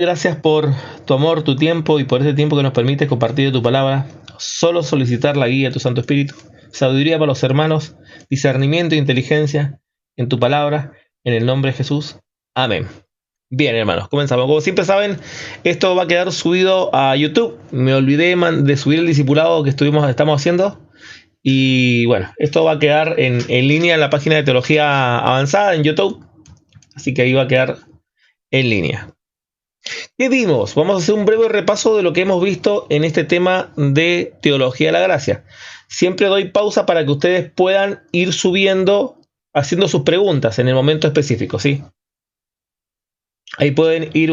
Gracias por tu amor, tu tiempo y por ese tiempo que nos permites compartir de tu palabra. Solo solicitar la guía de tu Santo Espíritu, sabiduría para los hermanos, discernimiento e inteligencia en tu palabra, en el nombre de Jesús. Amén. Bien, hermanos, comenzamos. Como siempre saben, esto va a quedar subido a YouTube. Me olvidé de subir el discipulado que estamos haciendo. Y bueno, esto va a quedar en línea en la página de Teología Avanzada en YouTube. Así que ahí va a quedar en línea. ¿Qué vimos? Vamos a hacer un breve repaso de lo que hemos visto en este tema de Teología de la Gracia. Siempre doy pausa para que ustedes puedan ir subiendo, haciendo sus preguntas en el momento específico, ¿sí? Ahí pueden ir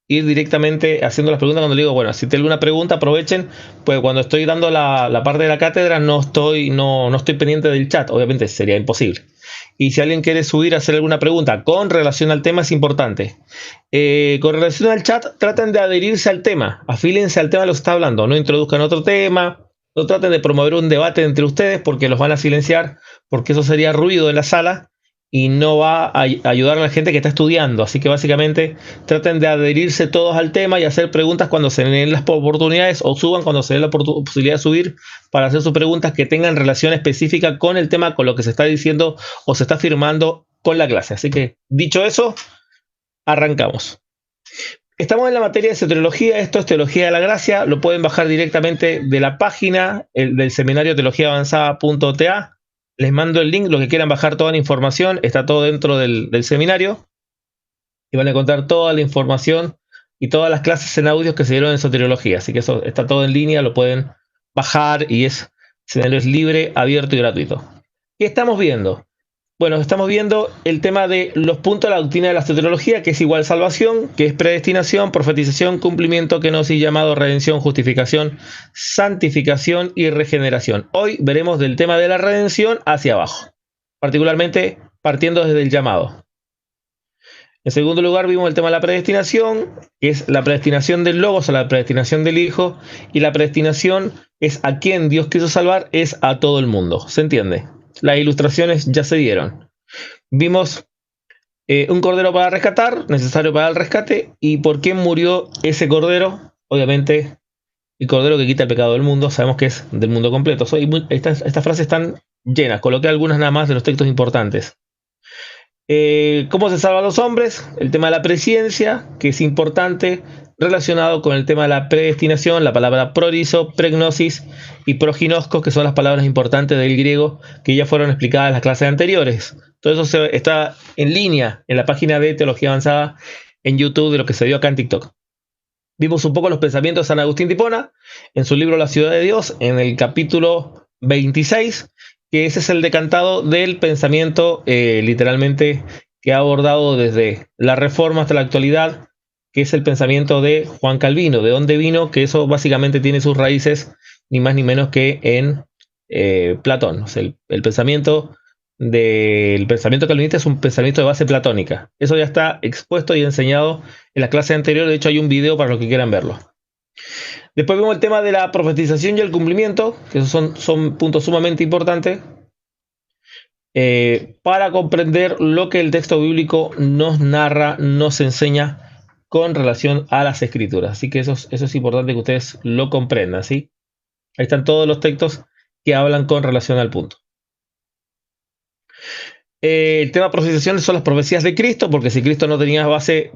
directamente haciendo las preguntas cuando le digo, bueno, si tienen alguna pregunta, aprovechen, pues cuando estoy dando la parte de la cátedra no estoy pendiente del chat, obviamente sería imposible. Y si alguien quiere subir a hacer alguna pregunta con relación al tema, es importante. Con relación al chat, traten de adherirse al tema, afílense al tema de lo que está hablando, no introduzcan otro tema, no traten de promover un debate entre ustedes porque los van a silenciar, porque eso sería ruido en la sala y no va a ayudar a la gente que está estudiando. Así que básicamente traten de adherirse todos al tema y hacer preguntas cuando se den las oportunidades o suban cuando se den la posibilidad de subir para hacer sus preguntas que tengan relación específica con el tema, con lo que se está diciendo o se está afirmando con la clase. Así que dicho eso, arrancamos. Estamos en la materia de soteriología, esto es Teología de la Gracia, lo pueden bajar directamente de la página del seminario teologiaavanzada.ta. Les mando el link, los que quieran bajar toda la información, está todo dentro del seminario. Y van a encontrar toda la información y todas las clases en audios que se dieron en soteriología. Así que eso está todo en línea, lo pueden bajar y el seminario es libre, abierto y gratuito. ¿Qué estamos viendo? Bueno, estamos viendo el tema de los puntos de la doctrina de la soteriología, que es igual salvación, que es predestinación, profetización, cumplimiento, kenosis, llamado, redención, justificación, santificación y regeneración. Hoy veremos del tema de la redención hacia abajo, particularmente partiendo desde el llamado. En segundo lugar vimos el tema de la predestinación, que es la predestinación del Logos o la predestinación del Hijo, y la predestinación es a quien Dios quiso salvar, es a todo el mundo. ¿Se entiende? Las ilustraciones ya se dieron. Vimos un cordero para rescatar, necesario para el rescate, y por qué murió ese cordero. Obviamente, el cordero que quita el pecado del mundo, sabemos que es del mundo completo. Estas frases están llenas, coloqué algunas nada más de los textos importantes. ¿Cómo se salvan los hombres? El tema de la presciencia, que es importante, relacionado con el tema de la predestinación, la palabra prorizo, pregnosis y proginosco, que son las palabras importantes del griego que ya fueron explicadas en las clases anteriores. Todo eso está en línea en la página de Teología Avanzada en YouTube de lo que se dio acá en TikTok. Vimos un poco los pensamientos de San Agustín de Hipona en su libro La Ciudad de Dios, en el capítulo 26, que ese es el decantado del pensamiento literalmente que ha abordado desde la Reforma hasta la actualidad, que es el pensamiento de Juan Calvino. ¿De dónde vino? Que eso básicamente tiene sus raíces ni más ni menos que en Platón. O sea, el pensamiento calvinista es un pensamiento de base platónica. Eso ya está expuesto y enseñado en la clase anterior. De hecho, hay un video para los que quieran verlo. Después vemos el tema de la profetización y el cumplimiento, que esos son puntos sumamente importantes para comprender lo que el texto bíblico nos narra, nos enseña con relación a las escrituras. Así que eso es importante que ustedes lo comprendan, ¿sí? Ahí están todos los textos que hablan con relación al punto. El tema de profetización son las profecías de Cristo, porque si Cristo no tenía base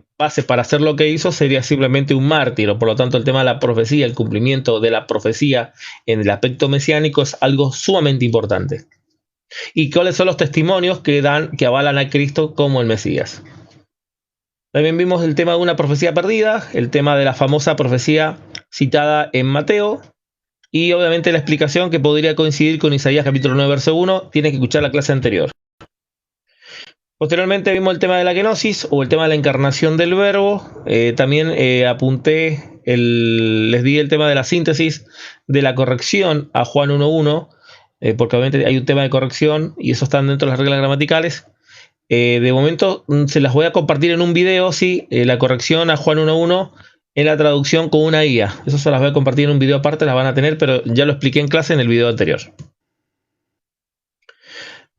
para hacer lo que hizo, sería simplemente un mártir. Por lo tanto, el tema de la profecía, el cumplimiento de la profecía en el aspecto mesiánico es algo sumamente importante. ¿Y cuáles son los testimonios que avalan a Cristo como el Mesías? También vimos el tema de una profecía perdida, el tema de la famosa profecía citada en Mateo, y obviamente la explicación que podría coincidir con Isaías capítulo 9, verso 1, tiene que escuchar la clase anterior. Posteriormente vimos el tema de la kenosis o el tema de la encarnación del verbo. También apunté, les di el tema de la síntesis de la corrección a Juan 1.1, porque obviamente hay un tema de corrección y eso está dentro de las reglas gramaticales. De momento se las voy a compartir en un video, sí, la corrección a Juan 1.1 en la traducción con una guía. Eso se las voy a compartir en un video aparte, las van a tener, pero ya lo expliqué en clase en el video anterior.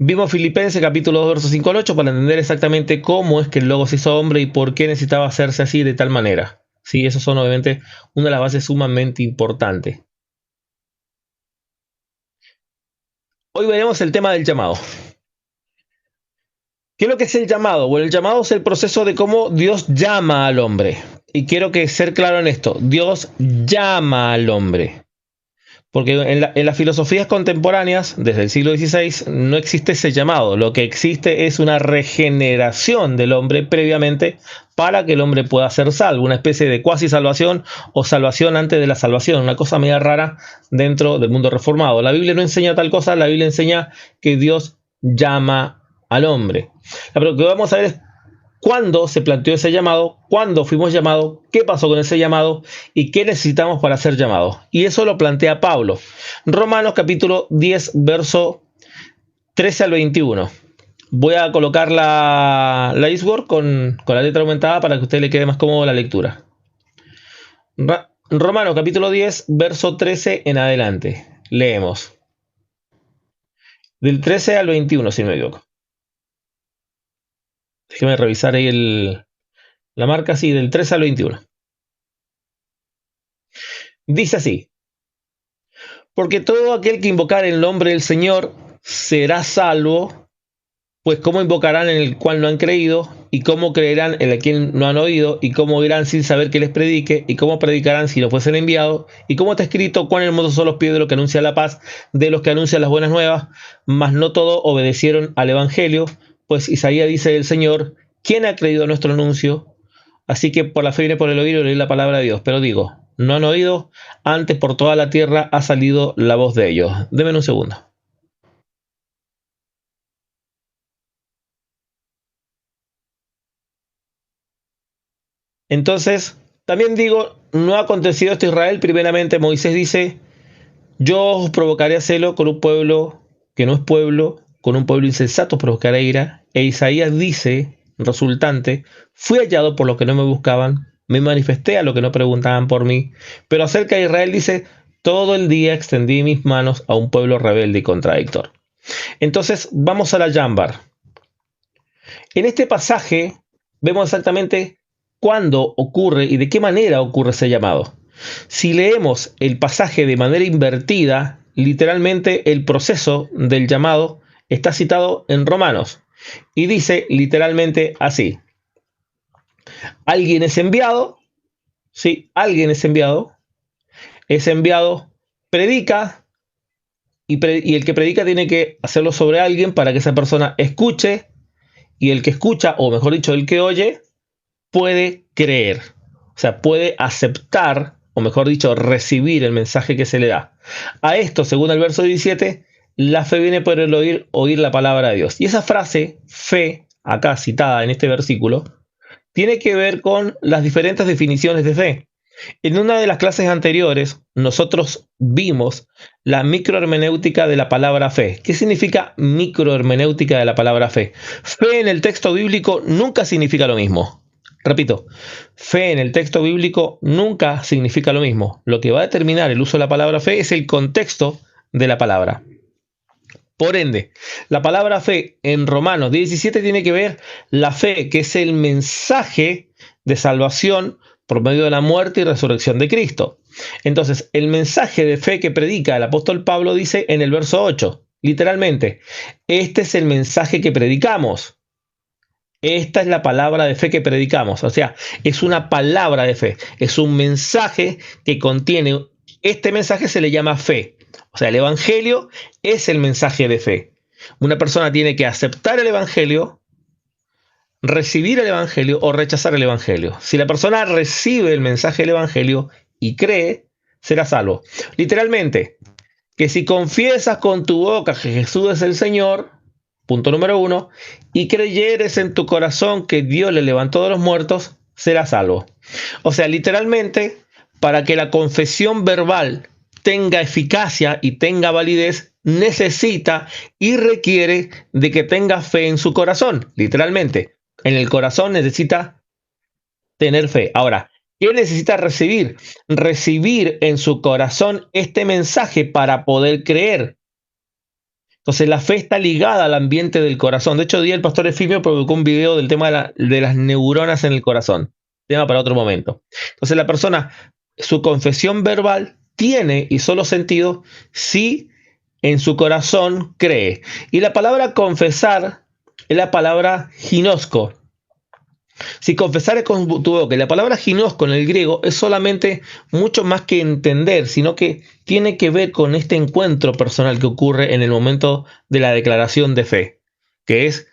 Vimos Filipenses capítulo 2, versos 5 al 8 para entender exactamente cómo es que el Logos se hizo hombre y por qué necesitaba hacerse así de tal manera. Sí, esos son obviamente una de las bases sumamente importantes. Hoy veremos el tema del llamado. ¿Qué es lo que es el llamado? Bueno, el llamado es el proceso de cómo Dios llama al hombre. Y quiero que ser claro en esto. Dios llama al hombre. Porque en las filosofías contemporáneas, desde el siglo XVI, no existe ese llamado. Lo que existe es una regeneración del hombre previamente para que el hombre pueda ser salvo. Una especie de cuasi salvación o salvación antes de la salvación. Una cosa media rara dentro del mundo reformado. La Biblia no enseña tal cosa. La Biblia enseña que Dios llama al hombre. Lo que vamos a ver es cuándo se planteó ese llamado, cuándo fuimos llamados, qué pasó con ese llamado y qué necesitamos para ser llamados. Y eso lo plantea Pablo. Romanos capítulo 10, verso 13 al 21. Voy a colocar la Iceword con la letra aumentada para que a usted le quede más cómodo la lectura. Romanos capítulo 10, verso 13 en adelante. Leemos. Del 13 al 21, si no me equivoco. Déjeme revisar ahí la marca, sí, del 13 al 21. Dice así: porque todo aquel que invocar el nombre del Señor será salvo, pues cómo invocarán en el cual no han creído, y cómo creerán en el quien no han oído, y cómo irán sin saber que les predique, y cómo predicarán si no fuesen enviados, y cómo está escrito: cuán hermosos son los pies de los que anuncian la paz, de los que anuncian las buenas nuevas, mas no todos obedecieron al evangelio, pues Isaías dice del Señor: ¿quién ha creído a nuestro anuncio? Así que por la fe viene por el oír la palabra de Dios. Pero digo, no han oído, antes por toda la tierra ha salido la voz de ellos. Deme un segundo. Entonces, también digo, no ha acontecido esto a Israel. Primeramente, Moisés dice: yo os provocaré a celo con un pueblo que no es pueblo, con un pueblo insensato provocaré ira. E Isaías dice, resultante: fui hallado por los que no me buscaban, me manifesté a los que no preguntaban por mí. Pero acerca de Israel dice: todo el día extendí mis manos a un pueblo rebelde y contradictor. Entonces, vamos a la Jambar. En este pasaje vemos exactamente cuándo ocurre y de qué manera ocurre ese llamado. Si leemos el pasaje de manera invertida, literalmente el proceso del llamado está citado en Romanos y dice literalmente así: alguien es enviado, sí, alguien es enviado, predica y el que predica tiene que hacerlo sobre alguien para que esa persona escuche, y el que escucha, o mejor dicho, el que oye, puede creer, o sea, puede aceptar, o mejor dicho, recibir el mensaje que se le da. A esto, según el verso 17, la fe viene por el oír la palabra de Dios. Y esa frase, fe, acá citada en este versículo, tiene que ver con las diferentes definiciones de fe. En una de las clases anteriores, nosotros vimos la microhermenéutica de la palabra fe. ¿Qué significa microhermenéutica de la palabra fe? Fe en el texto bíblico nunca significa lo mismo. Repito, fe en el texto bíblico nunca significa lo mismo. Lo que va a determinar el uso de la palabra fe es el contexto de la palabra. Por ende, la palabra fe en Romanos 17 tiene que ver la fe, que es el mensaje de salvación por medio de la muerte y resurrección de Cristo. Entonces, el mensaje de fe que predica el apóstol Pablo dice en el verso 8, literalmente: este es el mensaje que predicamos. Esta es la palabra de fe que predicamos. O sea, es una palabra de fe, es un mensaje que contiene, este mensaje se le llama fe. O sea, el evangelio es el mensaje de fe. Una persona tiene que aceptar el evangelio, recibir el evangelio o rechazar el evangelio. Si la persona recibe el mensaje del evangelio y cree, será salvo. Literalmente, que si confiesas con tu boca que Jesús es el Señor, punto número 1, y creyeres en tu corazón que Dios le levantó de los muertos, serás salvo. O sea, literalmente, para que la confesión verbal tenga eficacia y tenga validez, necesita y requiere de que tenga fe en su corazón. Literalmente, en el corazón necesita tener fe. Ahora, ¿qué necesita recibir? Recibir en su corazón este mensaje para poder creer. Entonces la fe está ligada al ambiente del corazón. De hecho, hoy día el pastor Efimio publicó un video del tema de las neuronas en el corazón. Tema para otro momento. Entonces la persona, su confesión verbal tiene y solo sentido si en su corazón cree. Y la palabra confesar es la palabra ginosco. Si confesar es con tu boca, la palabra ginosco en el griego es solamente mucho más que entender, sino que tiene que ver con este encuentro personal que ocurre en el momento de la declaración de fe, que es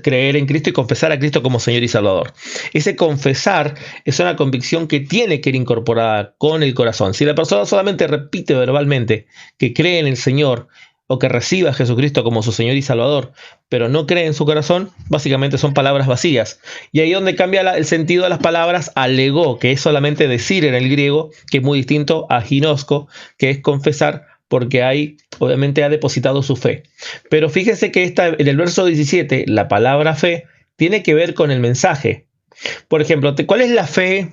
creer en Cristo y confesar a Cristo como Señor y Salvador. Ese confesar es una convicción que tiene que ir incorporada con el corazón. Si la persona solamente repite verbalmente que cree en el Señor o que reciba a Jesucristo como su Señor y Salvador, pero no cree en su corazón, básicamente son palabras vacías. Y ahí es donde cambia el sentido de las palabras alegó, que es solamente decir en el griego, que es muy distinto a ginosco, que es confesar, porque ahí obviamente ha depositado su fe. Pero fíjese que en el verso 17, la palabra fe tiene que ver con el mensaje. Por ejemplo, ¿cuál es la fe?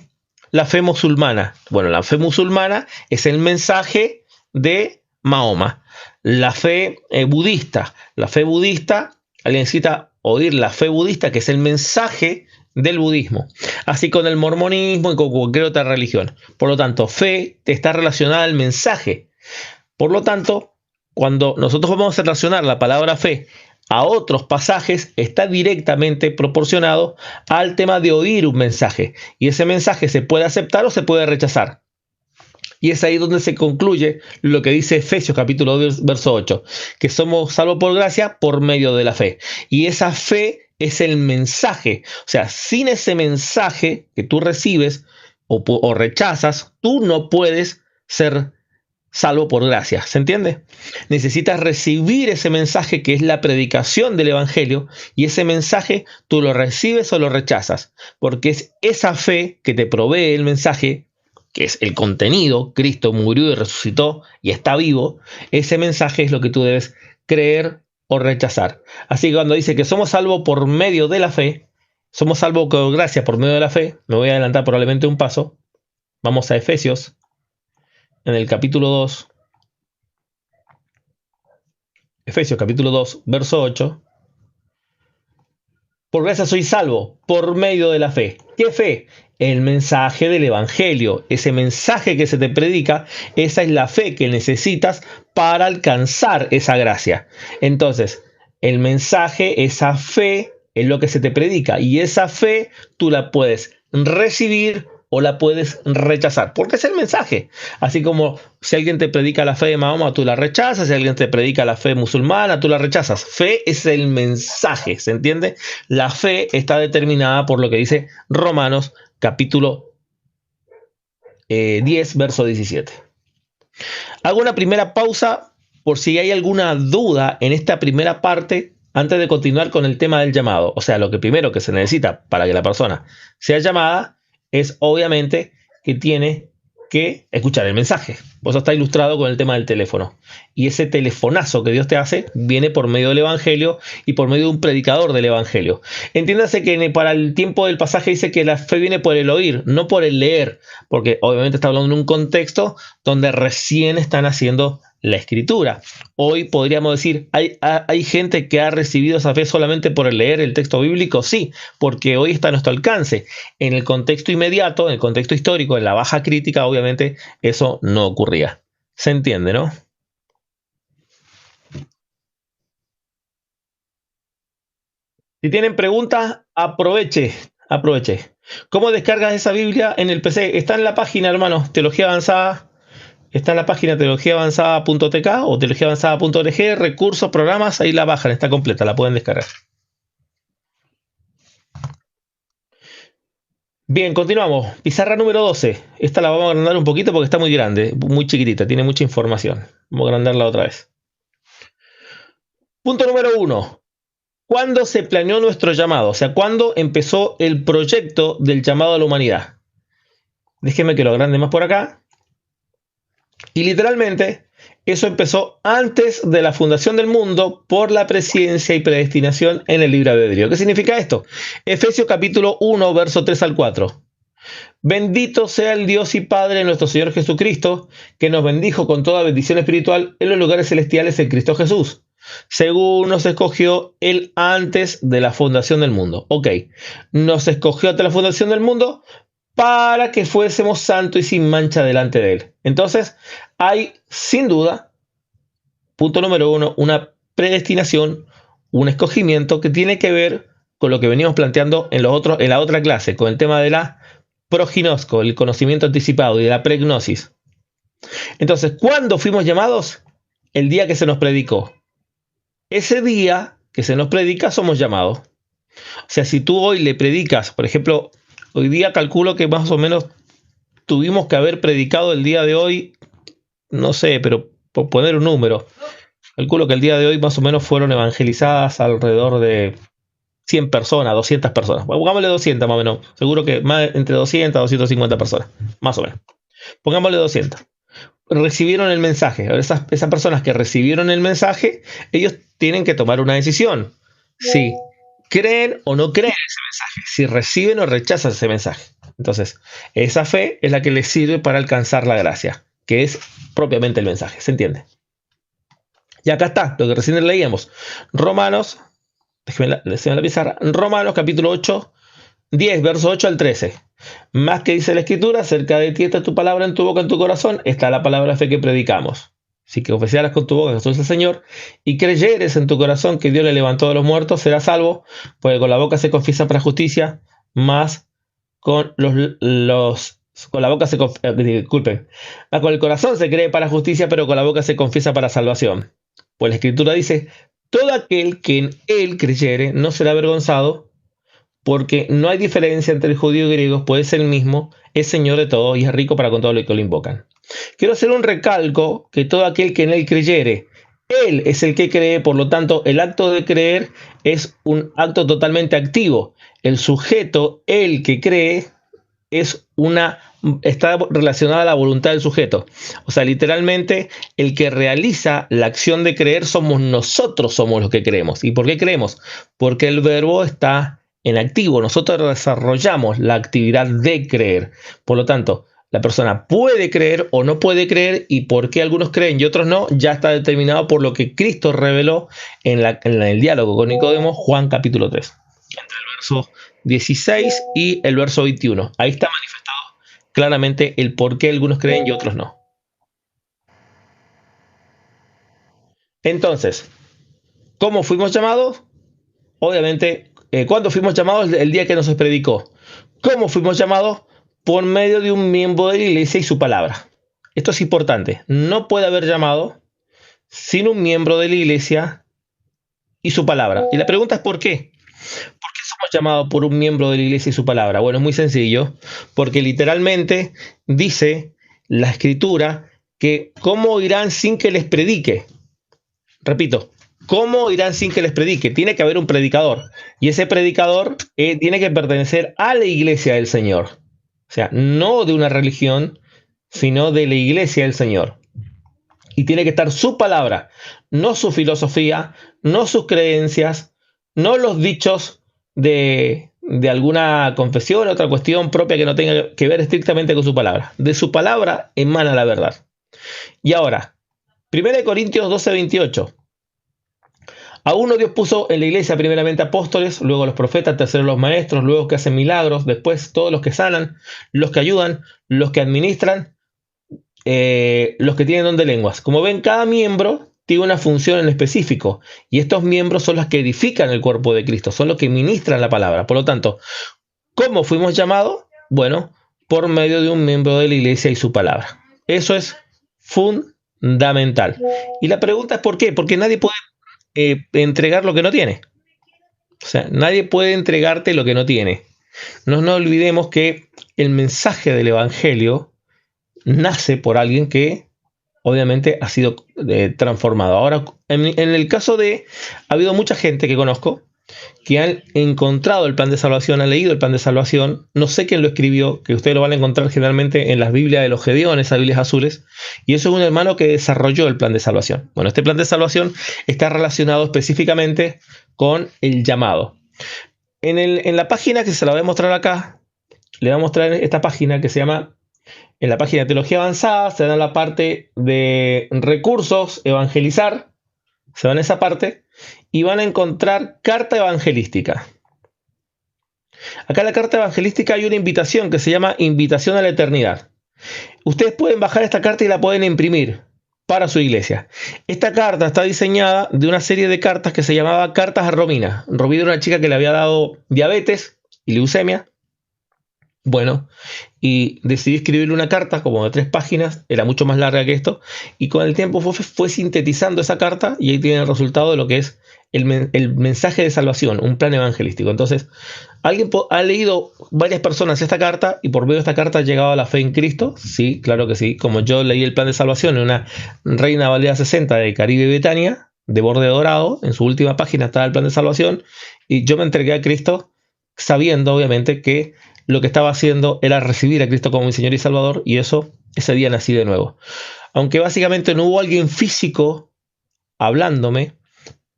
La fe musulmana. Bueno, la fe musulmana es el mensaje de Mahoma. La fe budista. La fe budista, alguien necesita oír la fe budista, que es el mensaje del budismo. Así con el mormonismo y con cualquier otra religión. Por lo tanto, fe está relacionada al mensaje. Por lo tanto, cuando nosotros vamos a relacionar la palabra fe a otros pasajes, está directamente proporcionado al tema de oír un mensaje. Y ese mensaje se puede aceptar o se puede rechazar. Y es ahí donde se concluye lo que dice Efesios capítulo 2, verso 8, que somos salvos por gracia por medio de la fe. Y esa fe es el mensaje. O sea, sin ese mensaje que tú recibes o rechazas, tú no puedes ser salvo por gracia. ¿Se entiende? Necesitas recibir ese mensaje que es la predicación del Evangelio, y ese mensaje tú lo recibes o lo rechazas, porque es esa fe que te provee el mensaje, que es el contenido. Cristo murió y resucitó y está vivo. Ese mensaje es lo que tú debes creer o rechazar. Así que cuando dice que somos salvos por medio de la fe, somos salvos por gracia por medio de la fe, me voy a adelantar probablemente un paso. Vamos a Efesios, en el capítulo 2. Efesios capítulo 2, verso 8. Por gracia soy salvo por medio de la fe. ¿Qué fe? El mensaje del Evangelio. Ese mensaje que se te predica, esa es la fe que necesitas para alcanzar esa gracia. Entonces, el mensaje, esa fe, es lo que se te predica. Y esa fe tú la puedes recibir o la puedes rechazar, porque es el mensaje. Así como si alguien te predica la fe de Mahoma, tú la rechazas. Si alguien te predica la fe musulmana, tú la rechazas. Fe es el mensaje, ¿se entiende? La fe está determinada por lo que dice Romanos capítulo 10, verso 17. Hago una primera pausa por si hay alguna duda en esta primera parte antes de continuar con el tema del llamado. O sea, lo que primero que se necesita para que la persona sea llamada es obviamente que tiene que escuchar el mensaje. Eso está ilustrado con el tema del teléfono. Y ese telefonazo que Dios te hace viene por medio del Evangelio y por medio de un predicador del Evangelio. Entiéndase que para el tiempo del pasaje dice que la fe viene por el oír, no por el leer, porque obviamente está hablando en un contexto donde recién están haciendo la escritura. Hoy podríamos decir, ¿hay gente que ha recibido esa fe solamente por el leer el texto bíblico? Sí, porque hoy está a nuestro alcance. En el contexto inmediato, en el contexto histórico, en la baja crítica, obviamente eso no ocurría. ¿Se entiende, no? Si tienen preguntas, aproveche. ¿Cómo descargas esa Biblia en el PC? Está en la página, hermanos, Teología Avanzada. Está en la página teologiaavanzada.tk o teologiaavanzada.org, recursos, programas, ahí la bajan, está completa, la pueden descargar. Bien, continuamos. Pizarra número 12. Esta la vamos a agrandar un poquito porque está muy grande, muy chiquitita, tiene mucha información. Vamos a agrandarla otra vez. Punto número 1. ¿Cuándo se planeó nuestro llamado? O sea, ¿cuándo empezó el proyecto del llamado a la humanidad? Déjenme que lo agrande más por acá. Y literalmente, eso empezó antes de la fundación del mundo por la presciencia y predestinación en el libre albedrío. ¿Qué significa esto? Efesios capítulo 1, verso 3 al 4. Bendito sea el Dios y Padre de nuestro Señor Jesucristo, que nos bendijo con toda bendición espiritual en los lugares celestiales en Cristo Jesús, según nos escogió Él antes de la fundación del mundo. Ok, nos escogió antes de la fundación del mundo para que fuésemos santos y sin mancha delante de Él. Entonces, hay sin duda, punto número uno, una predestinación, un escogimiento que tiene que ver con lo que veníamos planteando en la otra clase, con el tema de la proginosco, el conocimiento anticipado, y de la pregnosis. Entonces, ¿cuándo fuimos llamados? El día que se nos predicó. Ese día que se nos predica somos llamados. O sea, si tú hoy le predicas, por ejemplo, hoy día calculo que más o menos tuvimos que haber predicado el día de hoy, no sé, pero por poner un número, calculo que el día de hoy más o menos fueron evangelizadas alrededor de 100 personas, 200 personas. Bueno, pongámosle 200 más o menos. Seguro que más entre 200 a 250 personas, más o menos. Pongámosle 200. Recibieron el mensaje. Ahora, esas personas que recibieron el mensaje, ellos tienen que tomar una decisión. Si creen o no creen ese mensaje, si reciben o rechazan ese mensaje. Entonces, esa fe es la que les sirve para alcanzar la gracia, que es propiamente el mensaje. ¿Se entiende? Y acá está, lo que recién leíamos. Romanos, déjenme la pizarra. Romanos capítulo 8, 10, verso 8 al 13. Más que dice la Escritura, cerca de ti está tu palabra en tu boca, en tu corazón, está la palabra de fe que predicamos. Si que confesaras con tu boca que Jesús es el Señor y creyeres en tu corazón que Dios le levantó de los muertos, serás salvo, porque con la boca se confiesa para justicia, más con con la boca disculpen, más con el corazón se cree para justicia, pero con la boca se confiesa para salvación. Pues la Escritura dice, todo aquel que en él creyere no será avergonzado, porque no hay diferencia entre el judío y griego, pues es el mismo, es Señor de todo y es rico para con todo lo que lo invocan. Quiero hacer un recalco que todo aquel que en él creyere, él es el que cree, por lo tanto, el acto de creer es un acto totalmente activo. El sujeto, el que cree, está relacionada a la voluntad del sujeto. O sea, literalmente, el que realiza la acción de creer somos nosotros, somos los que creemos. ¿Y por qué creemos? Porque el verbo está en activo. Nosotros desarrollamos la actividad de creer. Por lo tanto, la persona puede creer o no puede creer, y por qué algunos creen y otros no, ya está determinado por lo que Cristo reveló en el diálogo con Nicodemo, Juan capítulo 3. Entre el verso 16 y el verso 21. Ahí está manifestado claramente el por qué algunos creen y otros no. Entonces, ¿cómo fuimos llamados? Obviamente, ¿cuándo fuimos llamados? El día que nos predicó. ¿Cómo fuimos llamados? Por medio de un miembro de la iglesia y su palabra. Esto es importante. No puede haber llamado sin un miembro de la iglesia y su palabra. Y la pregunta es ¿por qué? ¿Por qué somos llamados por un miembro de la iglesia y su palabra? Bueno, es muy sencillo, porque literalmente dice la Escritura que ¿cómo irán sin que les predique? Repito, ¿cómo irán sin que les predique? Tiene que haber un predicador, y ese predicador tiene que pertenecer a la iglesia del Señor. O sea, no de una religión, sino de la iglesia del Señor. Y tiene que estar su palabra, no su filosofía, no sus creencias, no los dichos de alguna confesión o otra cuestión propia que no tenga que ver estrictamente con su palabra. De su palabra emana la verdad. Y ahora, 1 Corintios 12:28. A uno Dios puso en la iglesia primeramente apóstoles, luego los profetas, tercero los maestros, luego que hacen milagros, después todos los que sanan, los que ayudan, los que administran, los que tienen don de lenguas. Como ven, cada miembro tiene una función en específico, y estos miembros son los que edifican el cuerpo de Cristo, son los que ministran la palabra. Por lo tanto, ¿cómo fuimos llamados? Bueno, por medio de un miembro de la iglesia y su palabra. Eso es fundamental. Y la pregunta es ¿por qué? Porque nadie puede entregar lo que no tiene. O sea, nadie puede entregarte lo que no tiene. No nos olvidemos que el mensaje del Evangelio nace por alguien que obviamente ha sido transformado. Ahora, en el caso ha habido mucha gente que conozco que han encontrado el plan de salvación, han leído el plan de salvación, no sé quién lo escribió, que ustedes lo van a encontrar generalmente en las Biblias de los Gedeones, esas Biblias azules, y eso es un hermano que desarrolló el plan de salvación. Bueno, este plan de salvación está relacionado específicamente con el llamado. En la página que se la voy a mostrar acá, le voy a mostrar esta página que se llama, en la página de Teología Avanzada, se da la parte de recursos, evangelizar, Se van a esa parte y van a encontrar carta evangelística. Acá en la carta evangelística hay una invitación que se llama Invitación a la Eternidad. Ustedes pueden bajar esta carta y la pueden imprimir para su iglesia. Esta carta está diseñada de una serie de cartas que se llamaba Cartas a Romina. Romina era una chica que le había dado diabetes y leucemia. Bueno, y decidí escribirle una carta como de 3 páginas, era mucho más larga que esto, y con el tiempo fue sintetizando esa carta y ahí tiene el resultado de lo que es el mensaje de salvación, un plan evangelístico. Entonces, ¿alguien ha leído varias personas esta carta y por medio de esta carta ha llegado a la fe en Cristo? Sí, claro que sí. Como yo leí el plan de salvación en una Reina Valera 60 de Caribe y Betania, de borde dorado, en su última página estaba el plan de salvación, y yo me entregué a Cristo sabiendo, obviamente, que lo que estaba haciendo era recibir a Cristo como mi Señor y Salvador, y ese día nací de nuevo. Aunque básicamente no hubo alguien físico hablándome,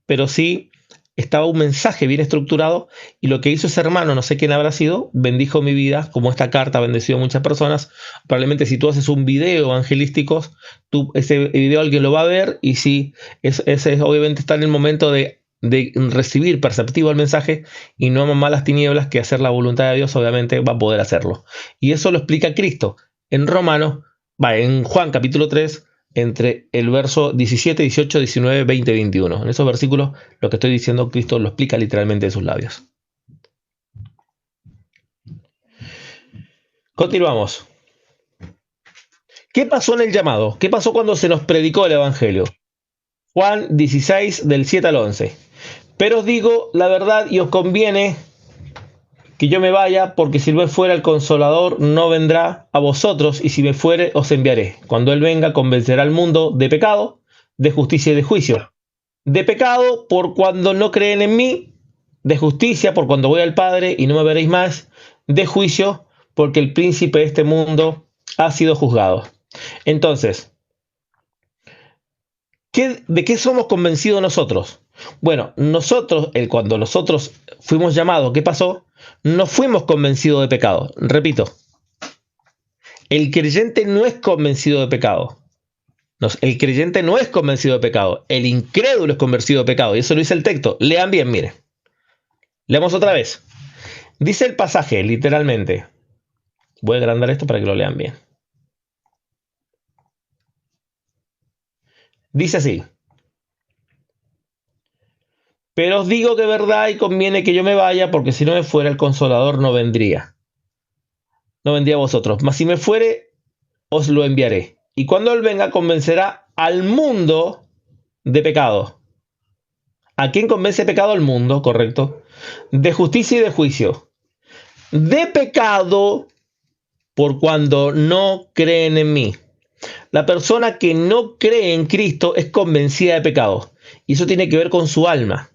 pero sí estaba un mensaje bien estructurado, y lo que hizo ese hermano, no sé quién habrá sido, bendijo mi vida, como esta carta ha bendecido a muchas personas. Probablemente si tú haces un video evangelístico, ese video alguien lo va a ver, y si ese obviamente está en el momento de recibir perceptivo el mensaje y no ama más las tinieblas que hacer la voluntad de Dios, obviamente va a poder hacerlo. Y eso lo explica Cristo en en Juan capítulo 3, entre el verso 17, 18, 19, 20, 21. En esos versículos lo que estoy diciendo Cristo lo explica literalmente de sus labios. Continuamos. ¿Qué pasó en el llamado? ¿Qué pasó cuando se nos predicó el Evangelio? Juan 16, del 7 al 11. Pero os digo la verdad y os conviene que yo me vaya, porque si me fuera el Consolador no vendrá a vosotros, y si me fuere os enviaré. Cuando Él venga convencerá al mundo de pecado, de justicia y de juicio. De pecado por cuando no creen en mí, de justicia por cuando voy al Padre y no me veréis más, de juicio porque el príncipe de este mundo ha sido juzgado. Entonces, ¿de qué somos convencidos nosotros? Bueno, cuando nosotros fuimos llamados, ¿qué pasó? No fuimos convencidos de pecado. Repito, el creyente no es convencido de pecado. El creyente no es convencido de pecado. El incrédulo es convencido de pecado. Y eso lo dice el texto. Lean bien, miren. Leamos otra vez. Dice el pasaje, literalmente. Voy a agrandar esto para que lo lean bien. Dice así. Pero os digo que verdad y conviene que yo me vaya, porque si no me fuera el Consolador no vendría. No vendría a vosotros. Mas si me fuere, os lo enviaré. Y cuando Él venga, convencerá al mundo de pecado. ¿A quién convence de pecado? Al mundo, correcto. De justicia y de juicio. De pecado por cuando no creen en mí. La persona que no cree en Cristo es convencida de pecado. Y eso tiene que ver con su alma.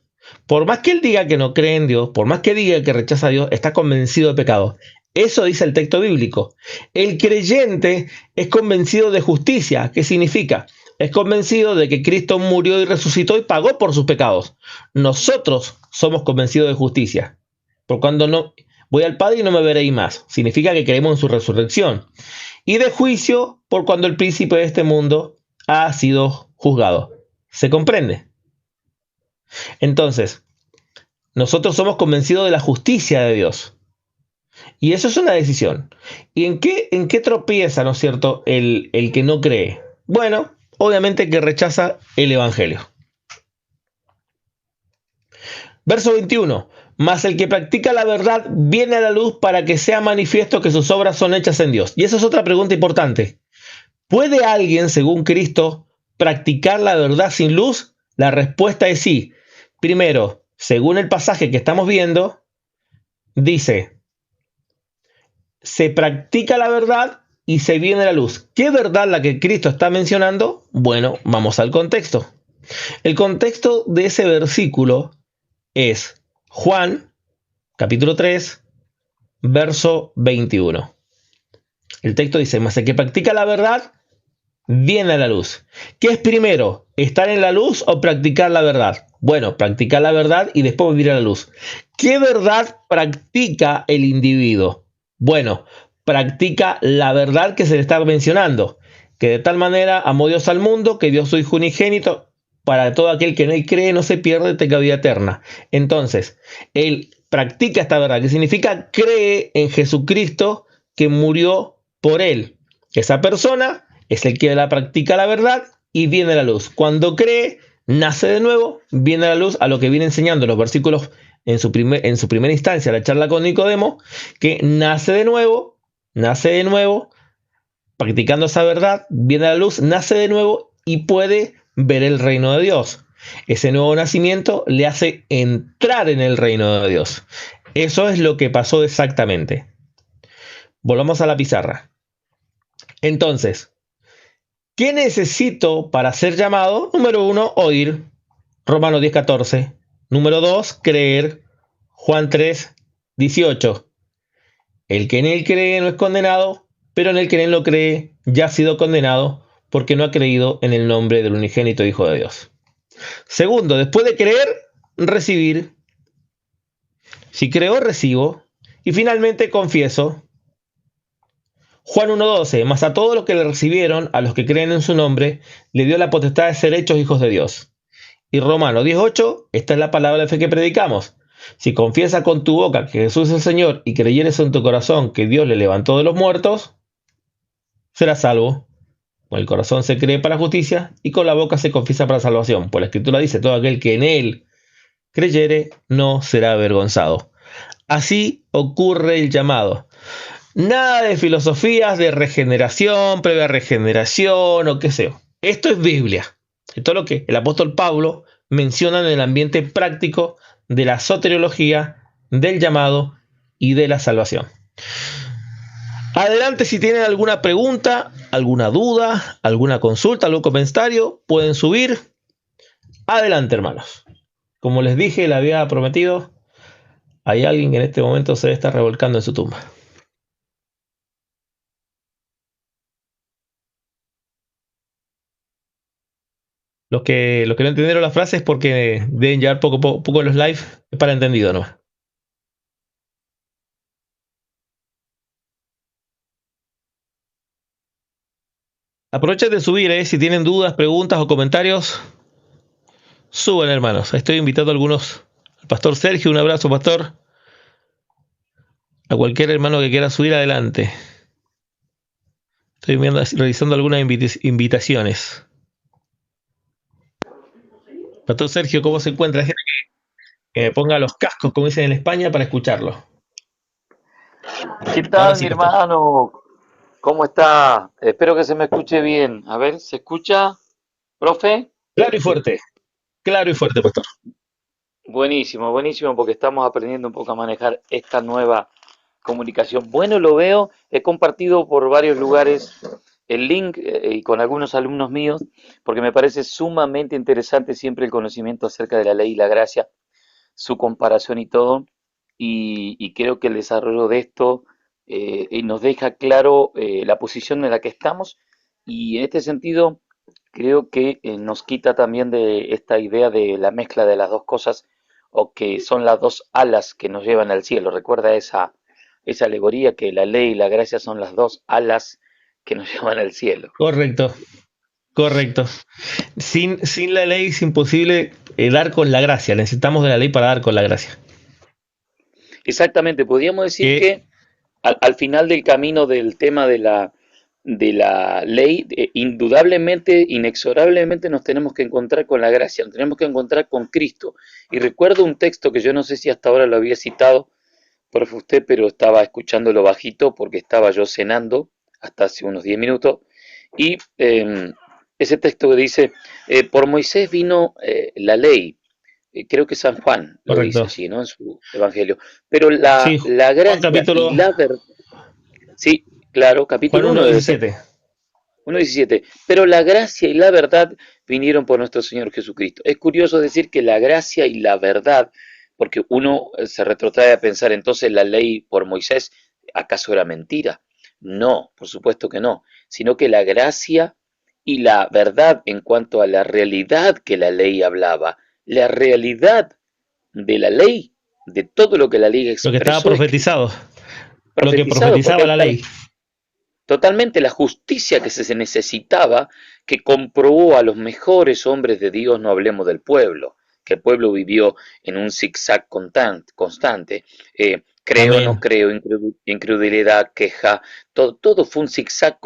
Por más que él diga que no cree en Dios, por más que diga que rechaza a Dios, está convencido de pecado. Eso dice el texto bíblico. El creyente es convencido de justicia. ¿Qué significa? Es convencido de que Cristo murió y resucitó y pagó por sus pecados. Nosotros somos convencidos de justicia. Por cuando no voy al Padre y no me veréis más. Significa que creemos en su resurrección. Y de juicio por cuando el príncipe de este mundo ha sido juzgado. ¿Se comprende? Entonces, nosotros somos convencidos de la justicia de Dios. Y eso es una decisión. ¿Y en qué tropieza, no es cierto, el que no cree? Bueno, obviamente que rechaza el Evangelio. Verso 21. Mas el que practica la verdad viene a la luz para que sea manifiesto que sus obras son hechas en Dios. Y esa es otra pregunta importante. ¿Puede alguien, según Cristo, practicar la verdad sin luz? La respuesta es sí. Primero, según el pasaje que estamos viendo, dice, se practica la verdad y se viene a la luz. ¿Qué verdad la que Cristo está mencionando? Bueno, vamos al contexto. El contexto de ese versículo es Juan, capítulo 3, verso 21. El texto dice, mas el que practica la verdad viene a la luz. ¿Qué es primero? ¿Estar en la luz o practicar la verdad? Bueno, practicar la verdad y después vivir a la luz. ¿Qué verdad practica el individuo? Bueno, practica la verdad que se le está mencionando, que de tal manera amó Dios al mundo, que dio su Hijo unigénito, para todo aquel que en él cree no se pierde, tenga vida eterna. Entonces, él practica esta verdad, que significa cree en Jesucristo que murió por él. Esa persona es el que la practica la verdad y viene a la luz. Cuando cree, nace de nuevo, viene a la luz, a lo que viene enseñando los versículos en su primera instancia, la charla con Nicodemo, que nace de nuevo, practicando esa verdad, viene a la luz, nace de nuevo y puede ver el reino de Dios. Ese nuevo nacimiento le hace entrar en el reino de Dios. Eso es lo que pasó exactamente. Volvamos a la pizarra. Entonces, ¿qué necesito para ser llamado? Número 1, oír. Romanos 10:14. Número 2, creer. Juan 3:18. El que en él cree no es condenado, pero en el que en él no cree ya ha sido condenado porque no ha creído en el nombre del unigénito Hijo de Dios. Segundo, después de creer, recibir. Si creo, recibo. Y finalmente confieso. Juan 1:12, mas a todos los que le recibieron, a los que creen en su nombre, le dio la potestad de ser hechos hijos de Dios. Y Romanos 10:8, esta es la palabra de fe que predicamos. Si confiesas con tu boca que Jesús es el Señor y creyeres en tu corazón que Dios le levantó de los muertos, serás salvo. Con el corazón se cree para justicia y con la boca se confiesa para salvación. Pues la Escritura dice, todo aquel que en él creyere no será avergonzado. Así ocurre el llamado. Nada de filosofías de regeneración, previa regeneración o qué sé yo. Esto es Biblia. Esto es lo que el apóstol Pablo menciona en el ambiente práctico de la soteriología, del llamado y de la salvación. Adelante, si tienen alguna pregunta, alguna duda, alguna consulta, algún comentario, pueden subir. Adelante, hermanos. Como les dije, le había prometido, hay alguien que en este momento se está revolcando en su tumba. Los que no entendieron la frase es porque deben llevar poco en los live, es para entendido nomás. Aprovechen de subir, si tienen dudas, preguntas o comentarios, suban, hermanos. Estoy invitando a algunos. Al pastor Sergio, un abrazo, pastor. A cualquier hermano que quiera subir, adelante. Estoy realizando algunas invitaciones. Pastor Sergio, ¿cómo se encuentra? Gente que me ponga los cascos, como dicen en España, para escucharlo. ¿Qué tal, sí, mi hermano? ¿Cómo está? Espero que se me escuche bien. A ver, ¿se escucha, profe? Claro y fuerte, pastor. Buenísimo, buenísimo, porque estamos aprendiendo un poco a manejar esta nueva comunicación. Bueno, lo veo, he compartido por varios lugares el link y con algunos alumnos míos, porque me parece sumamente interesante siempre el conocimiento acerca de la ley y la gracia, su comparación y todo, y creo que el desarrollo de esto nos deja claro la posición en la que estamos, y en este sentido creo que nos quita también de esta idea de la mezcla de las dos cosas, o que son las dos alas que nos llevan al cielo. Recuerda esa alegoría que la ley y la gracia son las dos alas que nos llevan al cielo. Correcto. Sin la ley es imposible dar con la gracia. Necesitamos de la ley para dar con la gracia. Exactamente, podríamos decir que al final del camino del tema de la ley, indudablemente, inexorablemente nos tenemos que encontrar con la gracia, nos tenemos que encontrar con Cristo. Y recuerdo un texto que yo no sé si hasta ahora lo había citado, profe, usted, pero estaba escuchándolo bajito porque estaba yo cenando hasta hace unos 10 minutos. Y ese texto que dice, por Moisés vino la ley. Creo que San Juan lo Correcto. dice así, ¿no? En su evangelio. Pero la gracia y la verdad. Sí, claro, capítulo 1:17. 1:17. Pero la gracia y la verdad vinieron por nuestro Señor Jesucristo. Es curioso decir que la gracia y la verdad, porque uno se retrotrae a pensar entonces la ley por Moisés, ¿acaso era mentira? No, por supuesto que no, sino que la gracia y la verdad en cuanto a la realidad que la ley hablaba, la realidad de la ley, de todo lo que la ley expresó. Lo que estaba profetizado. Lo que profetizaba la ley. totalmente la justicia que se necesitaba, que comprobó a los mejores hombres de Dios, no hablemos del pueblo, que el pueblo vivió en un zigzag constante, creo, no Amén. creo, incredulidad, queja, todo fue un zigzag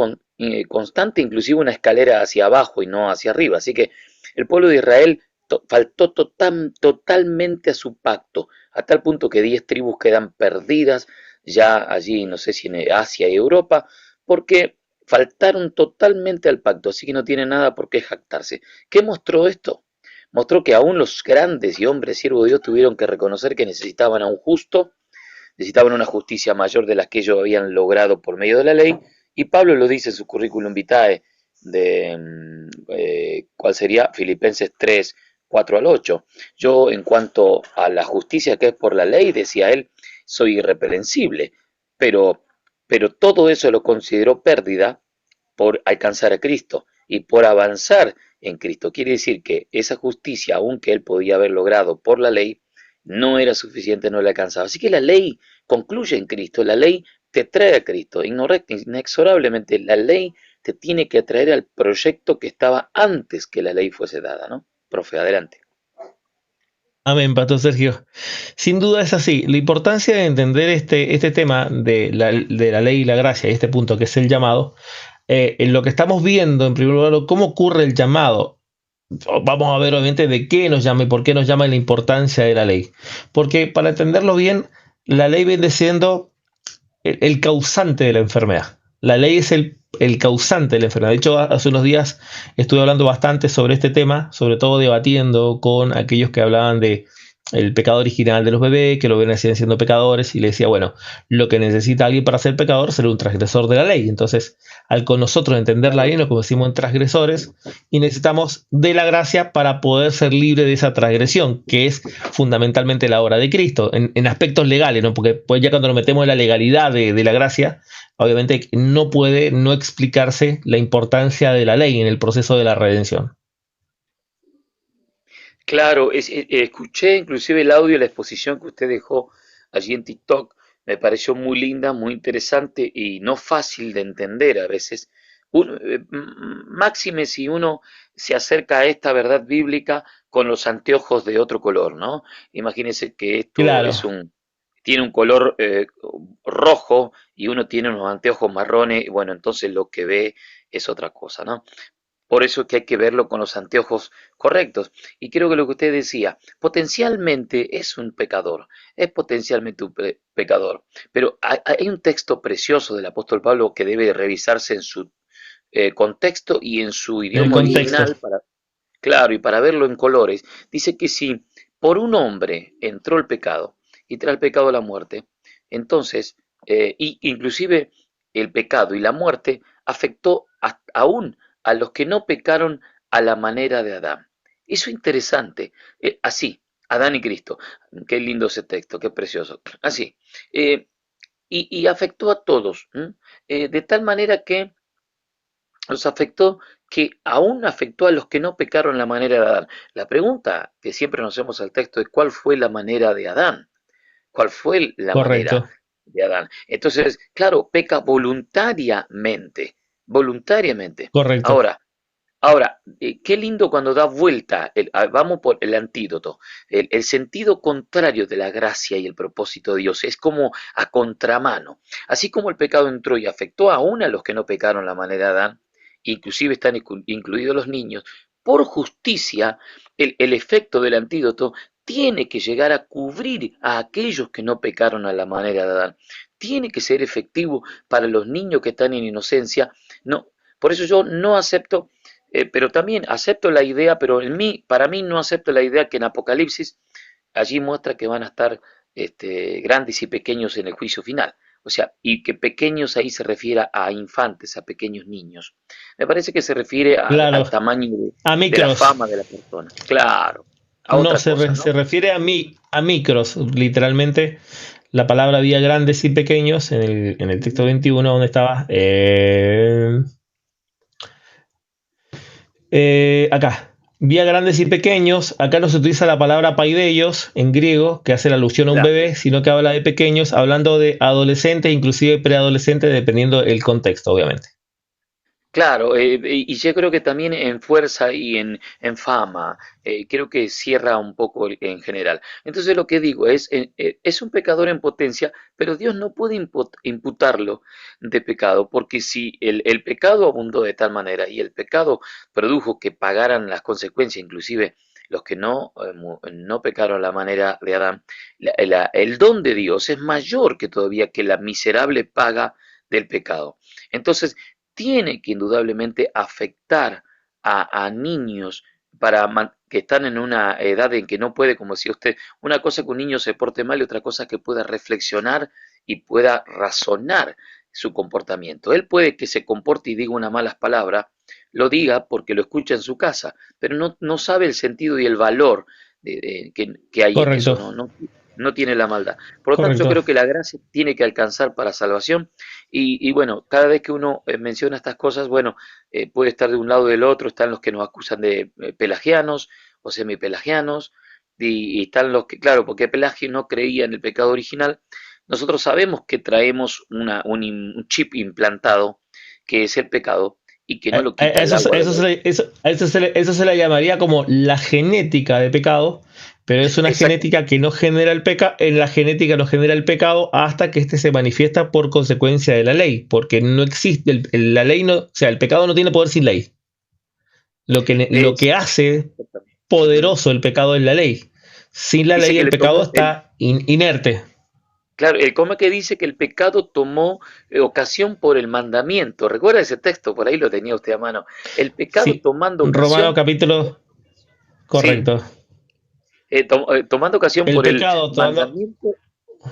constante, inclusive una escalera hacia abajo y no hacia arriba. Así que el pueblo de Israel faltó totalmente a su pacto, a tal punto que 10 tribus quedan perdidas ya allí, no sé si en Asia y Europa, porque faltaron totalmente al pacto, así que no tiene nada por qué jactarse. ¿Qué mostró esto? Mostró que aún los grandes y hombres siervos de Dios tuvieron que reconocer que necesitaban a un justo, necesitaban una justicia mayor de la que ellos habían logrado por medio de la ley, y Pablo lo dice en su currículum vitae ¿cuál sería? Filipenses 3, 4 al 8. Yo, en cuanto a la justicia que es por la ley, decía él, soy irreprensible, pero, pero todo eso lo consideró pérdida por alcanzar a Cristo y por avanzar en Cristo. Quiere decir que esa justicia, aunque él podía haber logrado por la ley, no era suficiente, no le alcanzaba. Así que la ley concluye en Cristo, la ley te trae a Cristo, inexorablemente la ley te tiene que atraer al proyecto que estaba antes que la ley fuese dada, ¿no? Profe, adelante. Amén, Pastor Sergio. Sin duda es así. La importancia de entender este tema de la ley y la gracia, y este punto que es el llamado, en lo que estamos viendo, en primer lugar, cómo ocurre el llamado. Vamos a ver, obviamente, de qué nos llama y por qué nos llama y la importancia de la ley. Porque para entenderlo bien, la ley viene siendo el causante de la enfermedad. La ley es el causante de la enfermedad. De hecho, hace unos días estuve hablando bastante sobre este tema, sobre todo debatiendo con aquellos que hablaban de el pecado original de los bebés, que lo ven siendo pecadores, y le decía, bueno, lo que necesita alguien para ser pecador es ser un transgresor de la ley. Entonces, al con nosotros entender la ley, nos convertimos en transgresores y necesitamos de la gracia para poder ser libre de esa transgresión, que es fundamentalmente la obra de Cristo, en aspectos legales, ¿no? Porque pues ya cuando nos metemos en la legalidad de la gracia, obviamente no puede no explicarse la importancia de la ley en el proceso de la redención. Claro, escuché inclusive el audio de la exposición que usted dejó allí en TikTok. Me pareció muy linda, muy interesante y no fácil de entender a veces. Máxime si uno se acerca a esta verdad bíblica con los anteojos de otro color, ¿no? Imagínense que esto Claro, es tiene un color rojo y uno tiene unos anteojos marrones, y bueno, entonces lo que ve es otra cosa, ¿no? Por eso es que hay que verlo con los anteojos correctos. Y creo que lo que usted decía, potencialmente es un pecador, es potencialmente un pecador. Pero hay un texto precioso del apóstol Pablo que debe revisarse en su contexto y en su en el idioma contexto. original, claro, y para verlo en colores. Dice que si por un hombre entró el pecado y trae el pecado a la muerte, entonces, y inclusive el pecado y la muerte afectó aún a los que no pecaron a la manera de Adán. Eso es interesante. Así, Adán y Cristo. Qué lindo ese texto, qué precioso. Así. Y afectó a todos, de tal manera que los afectó, que aún afectó a los que no pecaron la manera de Adán. La pregunta que siempre nos hacemos al texto es ¿cuál fue la manera de Adán? ¿Cuál fue la manera Correcto, de Adán? Entonces, claro, peca voluntariamente, voluntariamente. correcto. Ahora, qué lindo cuando da vuelta, vamos por el antídoto, el sentido contrario de la gracia y el propósito de Dios, es como a contramano. Así como el pecado entró y afectó aún a los que no pecaron la manera de Adán, inclusive están incluidos los niños, por justicia, el efecto del antídoto tiene que llegar a cubrir a aquellos que no pecaron a la manera de Adán. Tiene que ser efectivo para los niños que están en inocencia. No, por eso yo no acepto, pero también acepto la idea, pero para mí no acepto la idea que en Apocalipsis allí muestra que van a estar grandes y pequeños en el juicio final. O sea, y que pequeños ahí se refiere a infantes, a pequeños niños. Me parece que se refiere Claro, al tamaño a de la micros. fama de la persona. Claro, a No, otra cosa, se ¿no? refiere a micros, literalmente. La palabra había grandes y pequeños en el texto Ujú. 21 donde estaba. Acá. Vi a grandes y pequeños. Acá no se utiliza la palabra paideos en griego, que hace la alusión a un Claro. bebé, sino que habla de pequeños, hablando de adolescentes, inclusive preadolescentes, dependiendo del contexto, obviamente. Claro, y yo creo que también en fuerza y en fama, creo que cierra un poco en general. Entonces lo que digo es un pecador en potencia, pero Dios no puede imputarlo de pecado, porque si el pecado abundó de tal manera y el pecado produjo que pagaran las consecuencias, inclusive los que no pecaron a la manera de Adán, el don de Dios es mayor que todavía que la miserable paga del pecado. Entonces, tiene que indudablemente afectar a niños que están en una edad en que no puede, como decía usted, una cosa que un niño se porte mal y otra cosa que pueda reflexionar y pueda razonar su comportamiento. Él puede que se comporte y diga unas malas palabras, lo diga porque lo escucha en su casa, pero no sabe el sentido y el valor que hay en eso, Correcto, no tiene la maldad. Por lo tanto, yo correcto. creo que la gracia tiene que alcanzar para salvación y bueno, cada vez que uno menciona estas cosas, bueno, puede estar de un lado o del otro, están los que nos acusan de pelagianos o semipelagianos, y están los que, claro, porque Pelagio no creía en el pecado original, nosotros sabemos que traemos un chip implantado, que es el pecado, y que no lo quita el Eso, agua de eso, la... eso se le llamaría como la genética de pecado, pero es una Exacto. genética que no genera el pecado, en la genética no genera el pecado hasta que éste se manifiesta por consecuencia de la ley, porque no existe, la ley no, o sea, el pecado no tiene poder sin ley. Lo Es, que hace Ujú. poderoso el pecado es la ley. Sin la Dice ley que el le pecado tomó el... está inerte. Claro, el coma que dice que el pecado tomó ocasión por el mandamiento. ¿Recuerda ese texto? Por ahí lo tenía usted a mano. El pecado Sí, tomando Romano ocasión, capítulo, sí, correcto. tomando ocasión El por el pecado, tomando, mandamiento,